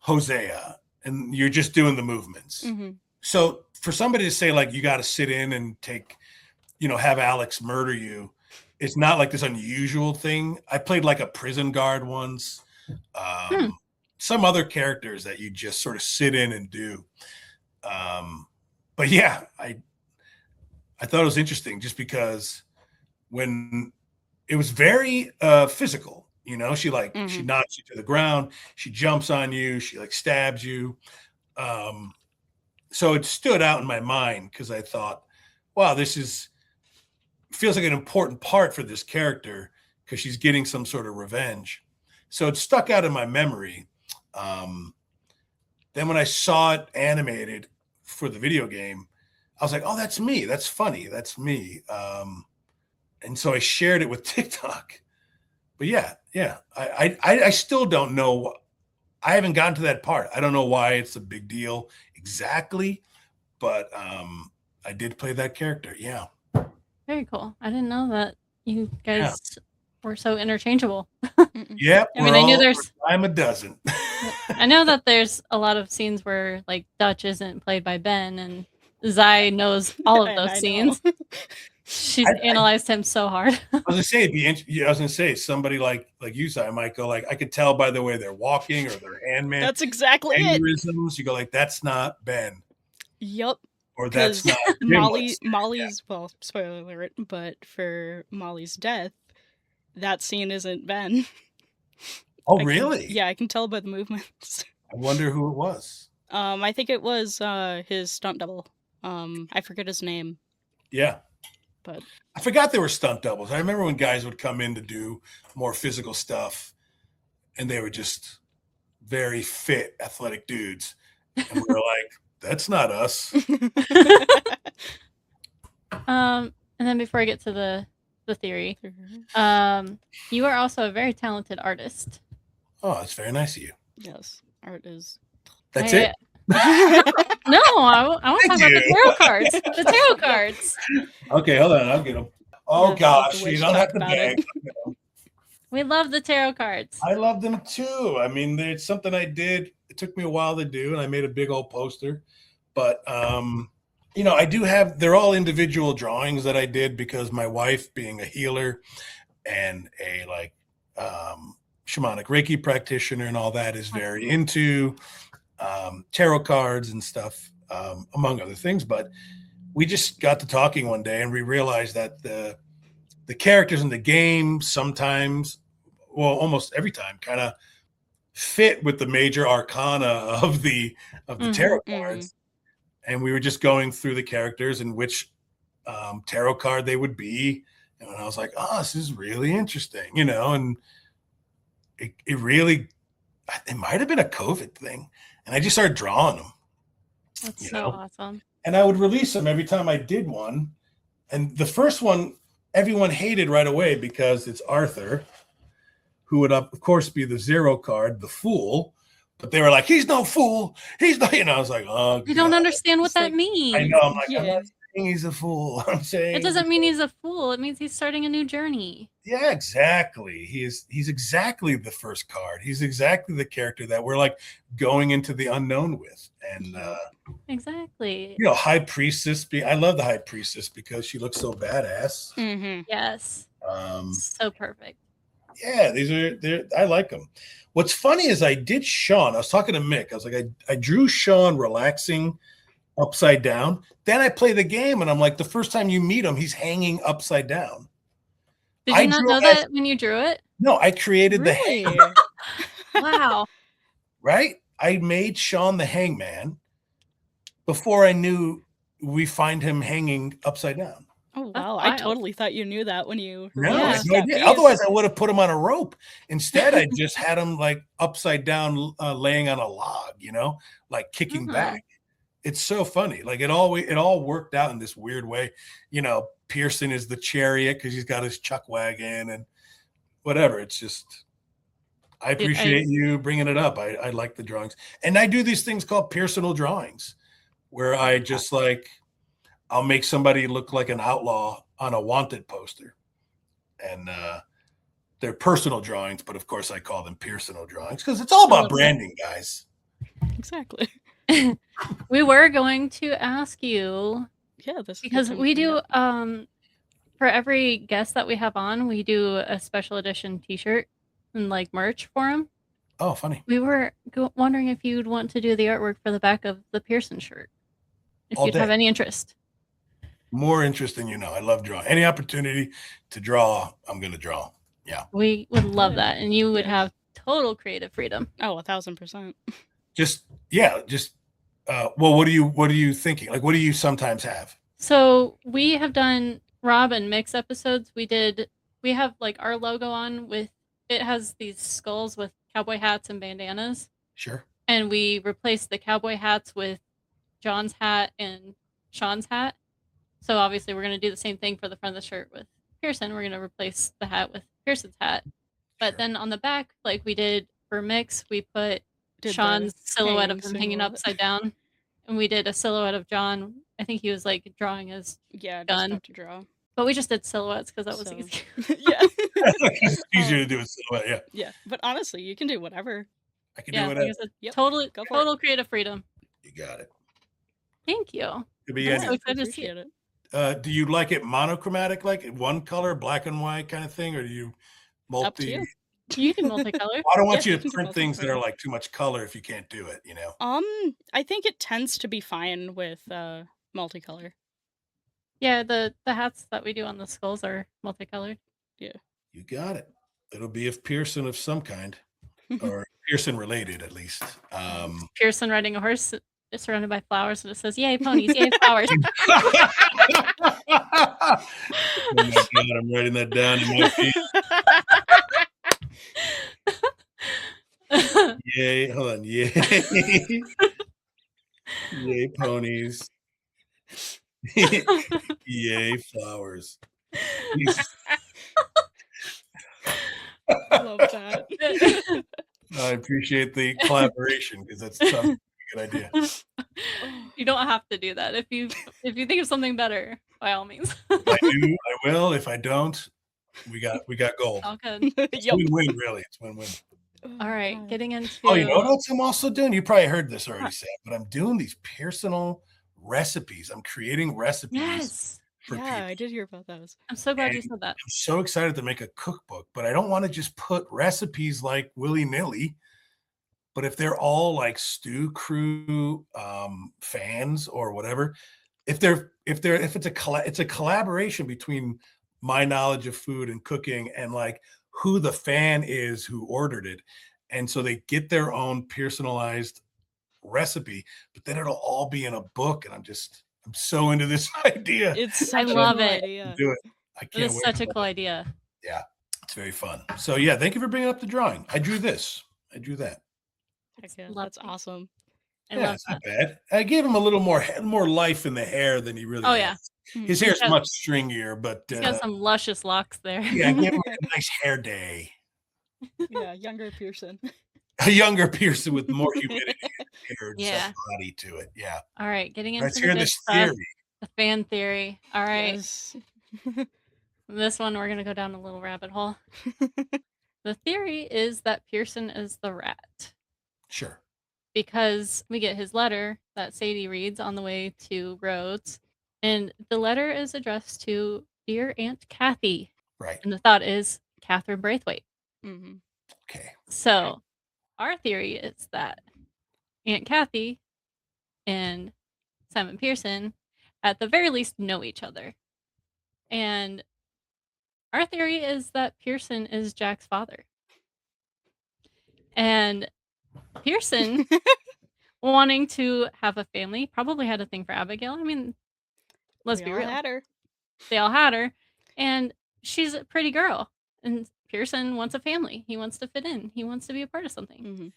Hosea? And you're just doing the movements. Mm-hmm. So for somebody to say you got to sit in and take, have Alex murder you, it's not like this unusual thing. I played like a prison guard once. Some other characters that you just sort of sit in and do. But yeah, I thought it was interesting just because when it was very physical, she she knocks you to the ground, she jumps on you, she stabs you. So it stood out in my mind because I thought, wow, feels like an important part for this character because she's getting some sort of revenge. So it stuck out in my memory. Then when I saw it animated for the video game, I was like, oh, that's me. That's funny. That's me. And so I shared it with TikTok. But yeah. I still don't know. I haven't gotten to that part. I don't know why it's a big deal exactly, but I did play that character. Yeah. Very cool. I didn't know that you guys were so interchangeable. Yep. I mean, I knew there's. I'm a dozen. I know that there's a lot of scenes where Dutch isn't played by Ben, and Zai knows all of those scenes. She's analyzed him so hard. I was gonna say somebody like you, Zai, might go I could tell by the way they're walking or their hand man. That's exactly it. You go that's not Ben. Yep. Or that's Because not Jim was. Molly's, well, spoiler alert, but for Molly's death, that scene isn't Ben. Oh, really? I can tell by the movements. I wonder who it was. I think it was his stunt double. I forget his name, Yeah. but I forgot there were stunt doubles. I remember when guys would come in to do more physical stuff, and they were just very fit, athletic dudes. And we were like, that's not us. And then before I get to the theory, you are also a very talented artist. Oh, that's very nice of you. yes, art is. That's it? No, I want to talk about the tarot cards. The tarot cards. Okay, hold on. I'll get them. Oh, Yes, gosh. the You witch don't have talked to about beg. it. We love the tarot cards. I love them too. I mean, it's something I did. It took me a while to do, and I made a big old poster. But, I do have, they're all individual drawings that I did because my wife, being a healer and a shamanic Reiki practitioner and all that, is very into tarot cards and stuff, among other things. But we just got to talking one day and we realized that the characters in the game sometimes, well, almost every time, kind of fit with the major arcana of the tarot cards. And we were just going through the characters and which tarot card they would be. And I was like, oh, this is really interesting, and it really, it might have been a COVID thing. And I just started drawing them. That's so awesome. And I would release them every time I did one. And the first one, everyone hated right away because it's Arthur, who would, of course, be the 0 card, the fool. But they were like, he's no fool. He's not, I was like, oh, you don't understand what that means. I know. I'm like, I'm not saying he's a fool. I'm saying it doesn't mean he's a fool. It means he's starting a new journey. Yeah, exactly. He's exactly the first card. He's exactly the character that we're like going into the unknown with. And exactly. High Priestess. I love the High Priestess because she looks so badass. Mm-hmm. Yes. So perfect. Yeah, I like them. What's funny is I did Sean. I was talking to Mick. I was like, I drew Sean relaxing upside down. Then I play the game and I'm like, the first time you meet him, he's hanging upside down. Did you not know that when you drew it? No, I created the hangman. Wow. Right? I made Sean the hangman before I knew we find him hanging upside down. Oh, wow. I totally thought you knew that when you... No, I had no idea. Otherwise, I would have put him on a rope. Instead, I just had him like upside down, laying on a log, like kicking back. It's so funny. Like it all worked out in this weird way. Pearson is the chariot because he's got his chuck wagon and whatever. It's just, I appreciate you bringing it up. I like the drawings. And I do these things called personal drawings where I just I'll make somebody look like an outlaw on a wanted poster. And they're personal drawings, but of course I call them personal drawings because it's all about branding, guys. Exactly. We were going to ask you, because we do, for every guest that we have on, we do a special edition t-shirt and merch for them. Oh, funny. We were wondering if you'd want to do the artwork for the back of the Pearson shirt. If you'd have any interest. More interest than I love drawing. Any opportunity to draw, I'm going to draw. Yeah. We would love that. And you would have total creative freedom. Oh, 1,000%. Well, what are you thinking? Like, what do you sometimes have? So we have done Rob and Mix episodes. We have our logo on it has these skulls with cowboy hats and bandanas. Sure. And we replaced the cowboy hats with John's hat and Sean's hat. So obviously we're going to do the same thing for the front of the shirt with Pearson. We're going to replace the hat with Pearson's hat. But then on the back, like we did for Mix, we put Sean's silhouette of him hanging upside down. And we did a silhouette of John. I think he was drawing his gun. Just have to draw. But we just did silhouettes because that was easy. Yeah. It's easier to do a silhouette, yeah. Yeah. But honestly, you can do whatever. I can do whatever. Like total creative freedom. You got it. Thank you. Could be I'm so excited to see it. Do you like it monochromatic, like one color, black and white kind of thing, or do you multi? Up to you. You can multicolor. I don't want you to print things that are too much color if you can't do it, I think it tends to be fine with multicolor. Yeah, the hats that we do on the skulls are multicolored. Yeah. You got it. It'll be of Pearson of some kind, or Pearson related at least. Pearson riding a horse surrounded by flowers, and it says, "Yay, ponies! Yay, flowers!" Oh my God, I'm writing that down in my piece. Yay, hold on. Yay. Yay, ponies. Yay, flowers. Love that. I appreciate the collaboration because that sounds like a good idea. You don't have to do that. If you think of something better, by all means. If I do, I will. If I don't, we got gold. All good. It's win-win, really. It's win-win. All right, getting into. Oh, you know what else I'm also doing? You probably heard this already, Sam, but I'm doing these personal recipes. I'm creating recipes. Yes. Yeah, people. I did hear about those. I'm so glad you said that. I'm so excited to make a cookbook, but I don't want to just put recipes like willy-nilly. But if they're all like Stew Crew fans or whatever, if it's a collaboration between my knowledge of food and cooking and like who the fan is who ordered it, and so they get their own personalized recipe, but then it'll all be in a book, and I'm so into this idea. I love it. Do it. I can't It's wait such a cool idea. Yeah, it's very fun. So yeah, thank you for bringing up the drawing. I drew this. I drew that. Yeah, that's awesome. I love it's not bad. I gave him a little more life in the hair than he really has. His hair's much stringier, but he's got some luscious locks there. Yeah, give him a nice hair day. Yeah, younger Pearson. A younger Pearson with more humidity and body to it. Yeah. All right, getting into Let's hear this theory. The fan theory. All right. Yes. This one, we're going to go down a little rabbit hole. The theory is that Pearson is the rat. Sure. Because we get his letter that Sadie reads on the way to Rhodes. And the letter is addressed to Dear Aunt Kathy. Right. And the thought is Catherine Braithwaite. Mm-hmm. Okay. So our theory is that Aunt Kathy and Simon Pearson, at the very least, know each other. And our theory is that Pearson is Jack's father. And Pearson, wanting to have a family, probably had a thing for Abigail. I mean, let's be real. They all had her. And she's a pretty girl. And Pearson wants a family. He wants to fit in. He wants to be a part of something. Mm-hmm.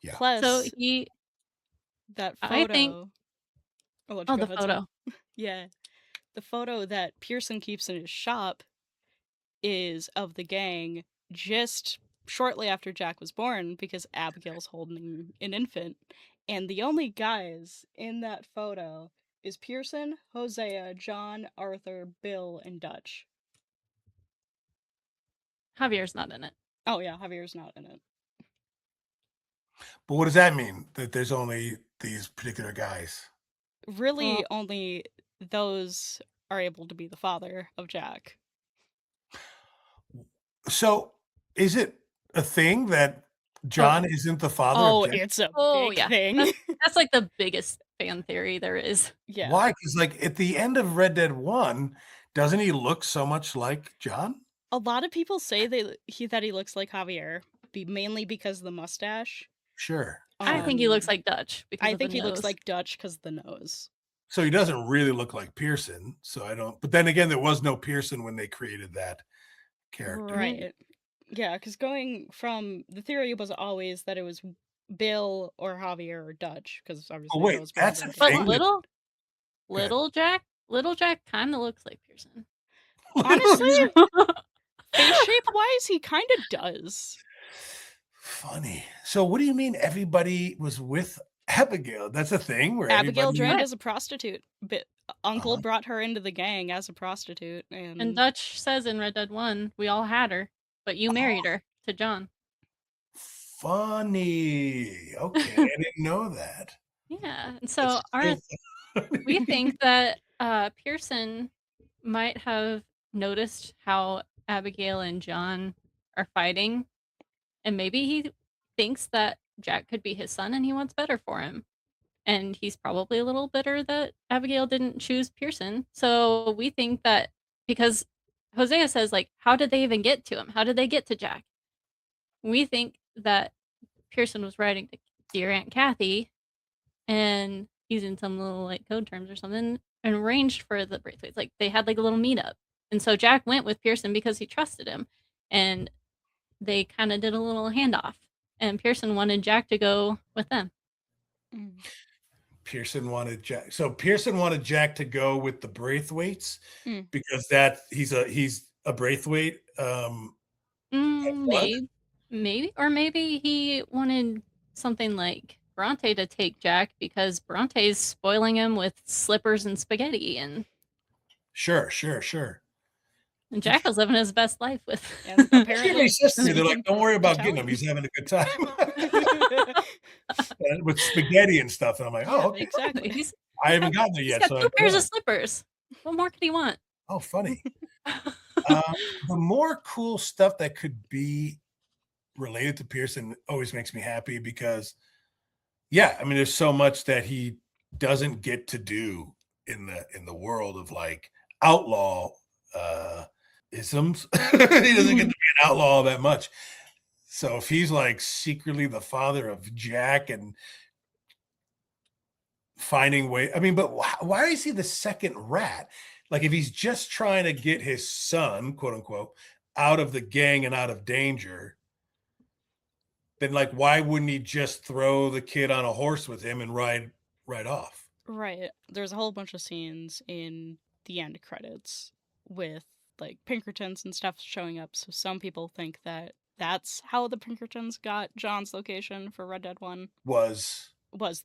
Yeah. Plus, so that photo. I think. The photo. Yeah. The photo that Pearson keeps in his shop is of the gang just shortly after Jack was born, because Abigail's holding an infant. And the only guys in that photo is Pearson, Hosea, John, Arthur, Bill, and Dutch. Javier's not in it. Oh yeah, Javier's not in it. But what does that mean? That there's only these particular guys? Really, only those are able to be the father of Jack. So, is it a thing that John isn't the father of Jack? It's a big thing. That's like the biggest fan theory there is. Yeah. Why? Because like at the end of Red Dead 1, doesn't he look so much like John? A lot of people say that he looks like Javier, mainly because of the mustache. Sure. I think he looks like Dutch. I think he looks like Dutch because of the nose. So he doesn't really look like Pearson. So I don't. But then again, there was no Pearson when they created that character. Right. Yeah, because going from the theory was always that it was Bill or Javier or Dutch, because obviously. Oh wait, that's a thing. But little Jack kind of looks like Pearson. Honestly, face shape wise, he kind of does. Funny. So what do you mean everybody was with Abigail? That's a thing where Abigail drank as a prostitute, but Uncle brought her into the gang as a prostitute. And Dutch says in Red Dead 1, we all had her, but you married her to John. Funny. Okay, I didn't know that. Yeah, and so we think that Pearson might have noticed how Abigail and John are fighting, and maybe he thinks that Jack could be his son and he wants better for him. and he's probably a little bitter that Abigail didn't choose Pearson. So we think that because Hosea says, like, how did they even get to him? How did they get to Jack? We think that Pearson was writing to Dear Aunt Kathy and using some little like code terms or something and arranged for the Braithwaites. Like they had like a little meetup. And so Jack went with Pearson because he trusted him. And they kind of did a little handoff. And Pearson wanted Jack to go with them. Pearson wanted Jack. So Pearson wanted Jack to go with the Braithwaites because he's a Braithwaite. Maybe, or maybe he wanted something like Bronte to take Jack because Bronte's spoiling him with slippers and spaghetti, and sure. And Jack was living his best life with. And apparently, they're like, "Don't worry about getting him; he's having a good time." With spaghetti and stuff, and I'm like, "Oh, okay, exactly." I haven't gotten there yet. He's got 2 pairs of slippers. What more could he want? Oh, funny. The more cool stuff that could be related to Pearson always makes me happy because, yeah, I mean, there's so much that he doesn't get to do in the world of like outlaw isms. He doesn't get to be an outlaw that much. So if he's like secretly the father of Jack and finding way, I mean, but why is he the second rat? Like if he's just trying to get his son, quote unquote, out of the gang and out of danger, then like why wouldn't he just throw the kid on a horse with him and ride off? Right. There's a whole bunch of scenes in the end credits with like Pinkertons and stuff showing up. So some people think that that's how the Pinkertons got John's location for Red Dead 1 was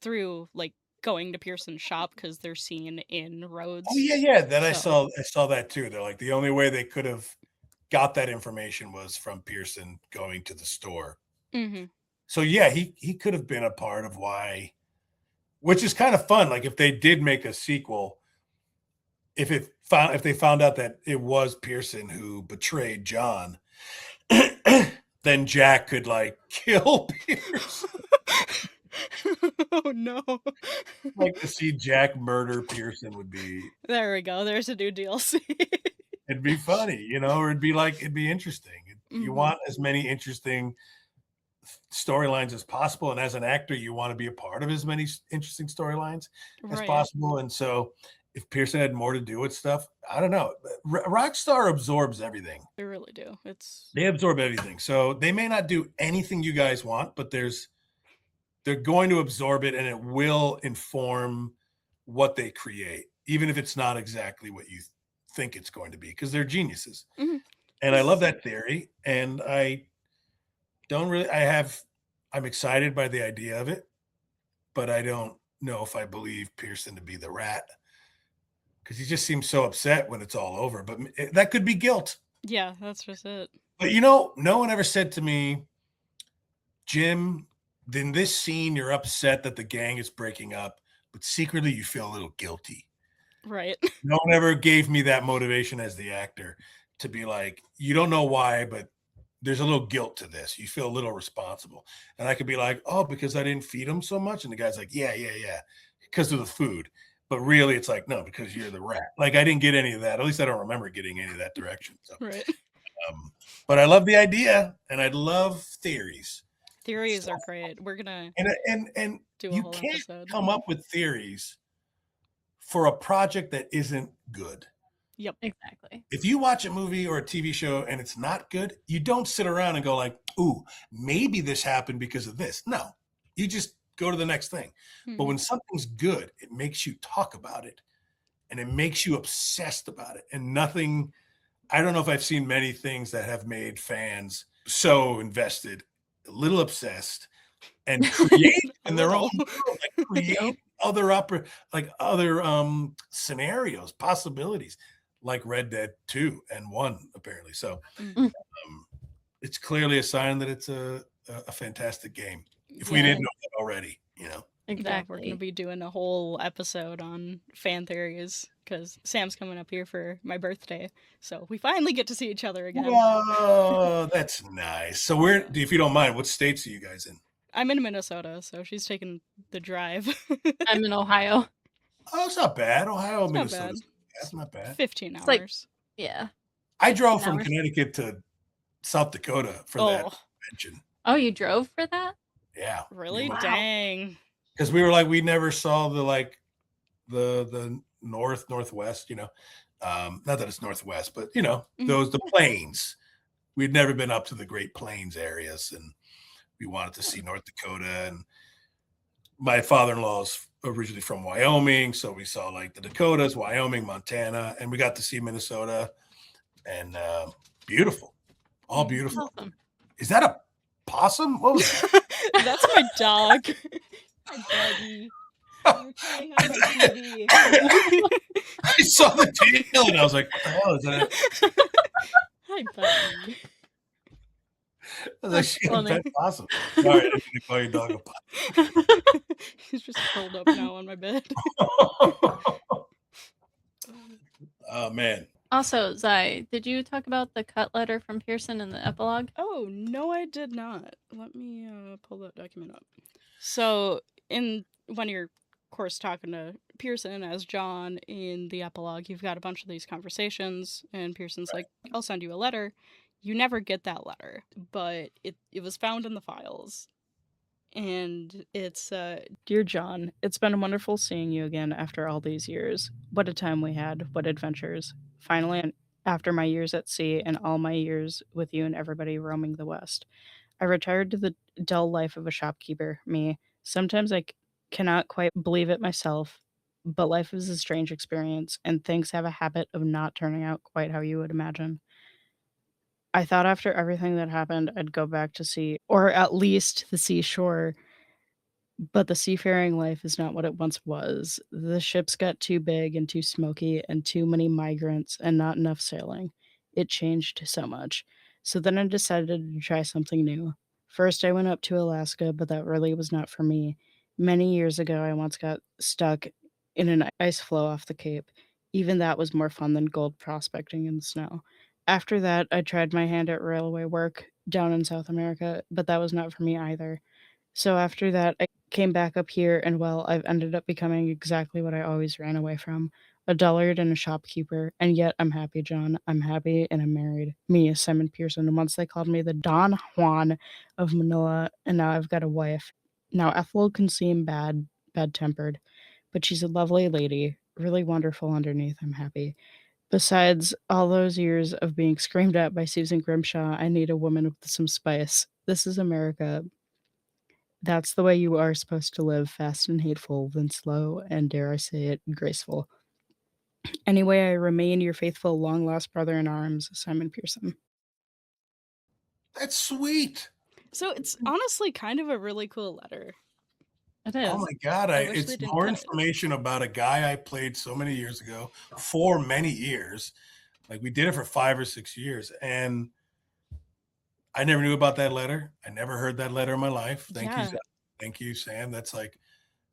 through like going to Pearson's shop because they're seen in Rhodes. Oh yeah. That I saw that too. They're like the only way they could have got that information was from Pearson going to the store. Mm-hmm. So yeah, he could have been a part of why, which is kind of fun. Like if they did make a sequel, if they found out that it was Pearson who betrayed John, then Jack could like kill Pearson. Oh no. Like to see Jack murder Pearson would be. There we go. There's a new DLC. It'd be funny, or it'd be interesting. You want as many interesting storylines as possible, and as an actor you want to be a part of as many interesting storylines as possible. And so if Pearson had more to do with stuff, I don't know. Rockstar absorbs everything. They really do. They absorb everything. So they may not do anything you guys want, but they're going to absorb it, and it will inform what they create, even if it's not exactly what you think it's going to be, because they're geniuses. And I love that theory. And I'm excited by the idea of it, but I don't know if I believe Pearson to be the rat, because he just seems so upset when it's all over. But that could be guilt. Yeah, that's just it. But no one ever said to me, Jim, in this scene, you're upset that the gang is breaking up, but secretly you feel a little guilty. Right. No one ever gave me that motivation as the actor to be like, you don't know why, but there's a little guilt to this. You feel a little responsible. And I could be like, oh, because I didn't feed him so much. And the guy's like, yeah, because of the food. But really, it's like, no, because you're the rat. Like, I didn't get any of that. At least I don't remember getting any of that direction. So, right. But I love the idea, and I love theories. Theories are great. We're gonna and do a you whole can't episode. come up with theories for a project that isn't good. Yep, exactly. If you watch a movie or a TV show and it's not good, you don't sit around and go like, ooh, maybe this happened because of this. No, you just go to the next thing. But when something's good, it makes you talk about it, and it makes you obsessed about it. And I don't know if I've seen many things that have made fans so invested, a little obsessed, and create in their own world, like create other scenarios, possibilities, like Red Dead 2 and 1, apparently. So it's clearly a sign that it's a fantastic game. If we didn't know that already, Exactly. Yeah, we're going to be doing a whole episode on fan theories because Sam's coming up here for my birthday. So we finally get to see each other again. Oh, that's nice. So if you don't mind, what states are you guys in? I'm in Minnesota, so she's taking the drive. I'm in Ohio. Oh, it's not bad. Ohio, It's not Minnesota. bad. That's not bad. 15 It's like- hours. Yeah. I drove 15 from hours. Connecticut to South Dakota for that convention. Oh, you drove for that? Yeah. Really? Wow. Dang. Because we were like, we never saw the northwest, not that it's northwest, but the plains. We'd never been up to the Great Plains areas, and we wanted to see North Dakota. And my father-in-law's originally from Wyoming, so we saw like the Dakotas, Wyoming, Montana, and we got to see Minnesota. And beautiful, all beautiful. Awesome. Is that a possum? What was that? That's my dog. Hi, doggy. You're playing on my TV. I saw the tail and I was like, what the hell is that? Hi, buddy. I was like, she funny. pet possum. Sorry, I didn't mean to call your dog a possum. He's just curled up now on my bed. Oh man. Also, Zai, did you talk about the cut letter from Pearson in the epilogue? Oh, no, I did not. Let me pull that document up. So, when you're, of course, talking to Pearson as John in the epilogue, you've got a bunch of these conversations, and Pearson's like, I'll send you a letter. You never get that letter, but it was found in the files. And it's, Dear John, it's been wonderful seeing you again after all these years. What a time we had, what adventures. Finally, after my years at sea and all my years with you and everybody roaming the West, I retired to the dull life of a shopkeeper, me. Sometimes I cannot quite believe it myself, but life is a strange experience, and things have a habit of not turning out quite how you would imagine. I thought after everything that happened, I'd go back to sea, or at least the seashore. But the seafaring life is not what it once was. The ships got too big and too smoky, and too many migrants, and not enough sailing. It changed so much. So then I decided to try something new. First, I went up to Alaska, but that really was not for me. Many years ago, I once got stuck in an ice floe off the Cape. Even that was more fun than gold prospecting in the snow. After that, I tried my hand at railway work down in South America, but that was not for me either. So after that, I came back up here, and well, I've ended up becoming exactly what I always ran away from, a dullard and a shopkeeper. And yet I'm happy, John. I'm happy, and I'm married. Me, Simon Pearson. And once they called me the Don Juan of Manila, and now I've got a wife. Now Ethel can seem bad-tempered, but she's a lovely lady, really wonderful underneath. I'm happy. Besides all those years of being screamed at by Susan Grimshaw, I need a woman with some spice. This is America. That's the way you are supposed to live, fast and hateful, then slow, and dare I say it, graceful. Anyway, I remain your faithful, long-lost brother-in-arms, Simon Pearson. That's sweet. So it's honestly kind of a really cool letter. It is. Oh my God. I wish It's they didn't more cut it. information about a guy I played so many years ago, for many years. Like we did it for 5 or 6 years. And I never knew about that letter. I never heard that letter in my life. Thank you. Yeah. Thank you, Sam. That's like,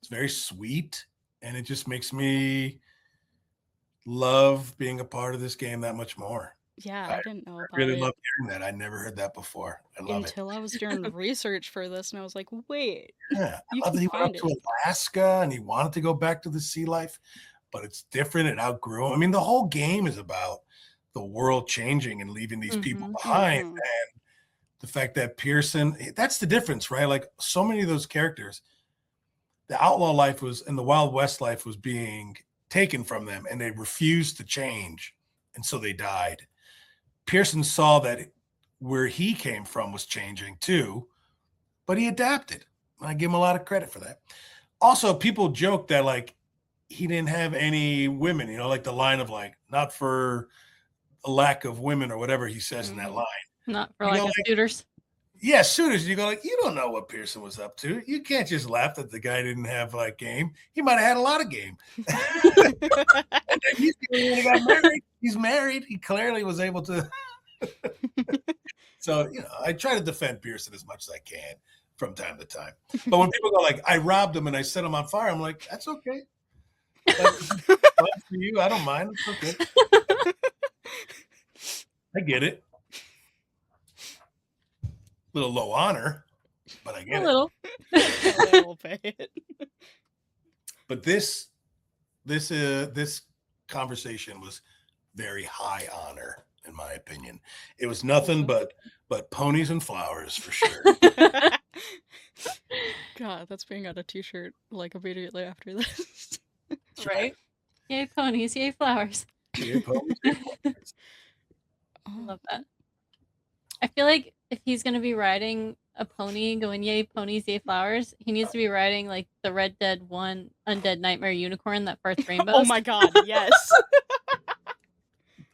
it's very sweet. And it just makes me love being a part of this game that much more. Yeah, I didn't know about I really it love hearing that. I never heard that before. I love until I was doing research for this, and I was like, wait, it. Yeah. you I love can that he went up find to it. Alaska and he wanted to go back to the sea life, but it's different. It outgrew him. I mean, the whole game is about the world changing and leaving these people behind. Mhm. And the fact that Pearson, that's the difference, right? Like so many of those characters, the outlaw life was and the Wild West life was being taken from them, and they refused to change. And so they died. Pearson saw that where he came from was changing too, but he adapted. I give him a lot of credit for that. Also, people joke that like he didn't have any women, like the line of like, not for a lack of women or whatever he says in that line. Not for You like know, a suitors. Yeah, suitors. You go like, you don't know what Pearson was up to. You can't just laugh that the guy didn't have like game. He might have had a lot of game. And then when he got married, he's married. He clearly was able to. So I try to defend Pearson as much as I can from time to time. But when people go like, I robbed him and I set him on fire, I'm like, that's okay. That's fun for you. I don't mind. It's okay. I get it. Little low honor. but I A get it. little. I will pay it. But this conversation was very high honor, in my opinion. It was nothing but ponies and flowers for sure. God, that's being on a t-shirt like immediately after this. That's Right? Yay ponies, yay flowers. Yeah, ponies, yeah, flowers. I love that. I feel like if he's going to be riding a pony going yay ponies, yay flowers, he needs to be riding like the Red Dead 1 Undead Nightmare unicorn that farts rainbows. Oh my god, yes.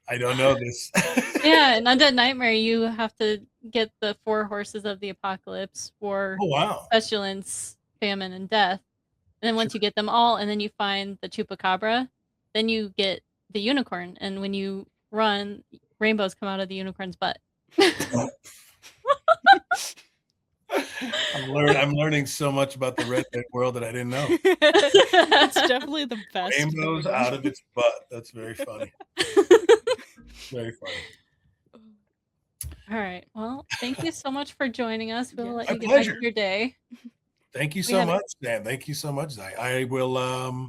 I don't know this. Yeah, in Undead Nightmare, you have to get the 4 horses of the apocalypse: war, Oh wow. pestilence, famine, and death. And then once you get them all, and then you find the chupacabra, then you get the unicorn. And when you run, rainbows come out of the unicorn's butt. I'm learning so much about the Red Dead world that I didn't know. It's definitely the best. Rainbows thing. out of its butt. That's very funny. Very funny. All right. Well, thank you so much for joining us. We'll Yeah. let My you get pleasure. back to your day. Thank you We so had a- much, Dan. Thank you so much, Zai. I will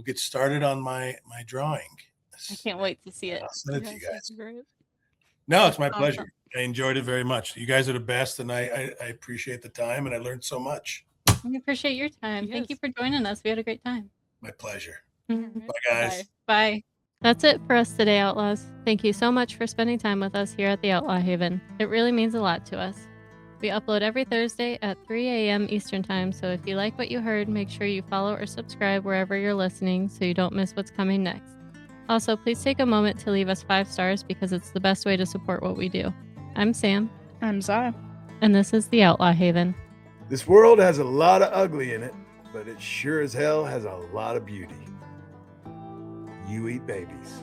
get started on my drawing. I can't wait to see it. I'll send it to you Yes, that's guys. great. No, it's my Awesome. pleasure. I enjoyed it very much. You guys are the best, and I appreciate the time, and I learned so much. We appreciate your time. Thank you Yes. for joining us. We had a great time. My pleasure. Mhm. Bye, guys. Bye. Bye. That's it for us today, Outlaws. Thank you so much for spending time with us here at the Outlaw Haven. It really means a lot to us. We upload every Thursday at 3 a.m. Eastern Time, so if you like what you heard, make sure you follow or subscribe wherever you're listening so you don't miss what's coming next. Also, please take a moment to leave us 5 stars because it's the best way to support what we do. I'm Sam, I'm Zaya. and this is the Outlaw Haven. This world has a lot of ugly in it, but it sure as hell has a lot of beauty. You eat babies.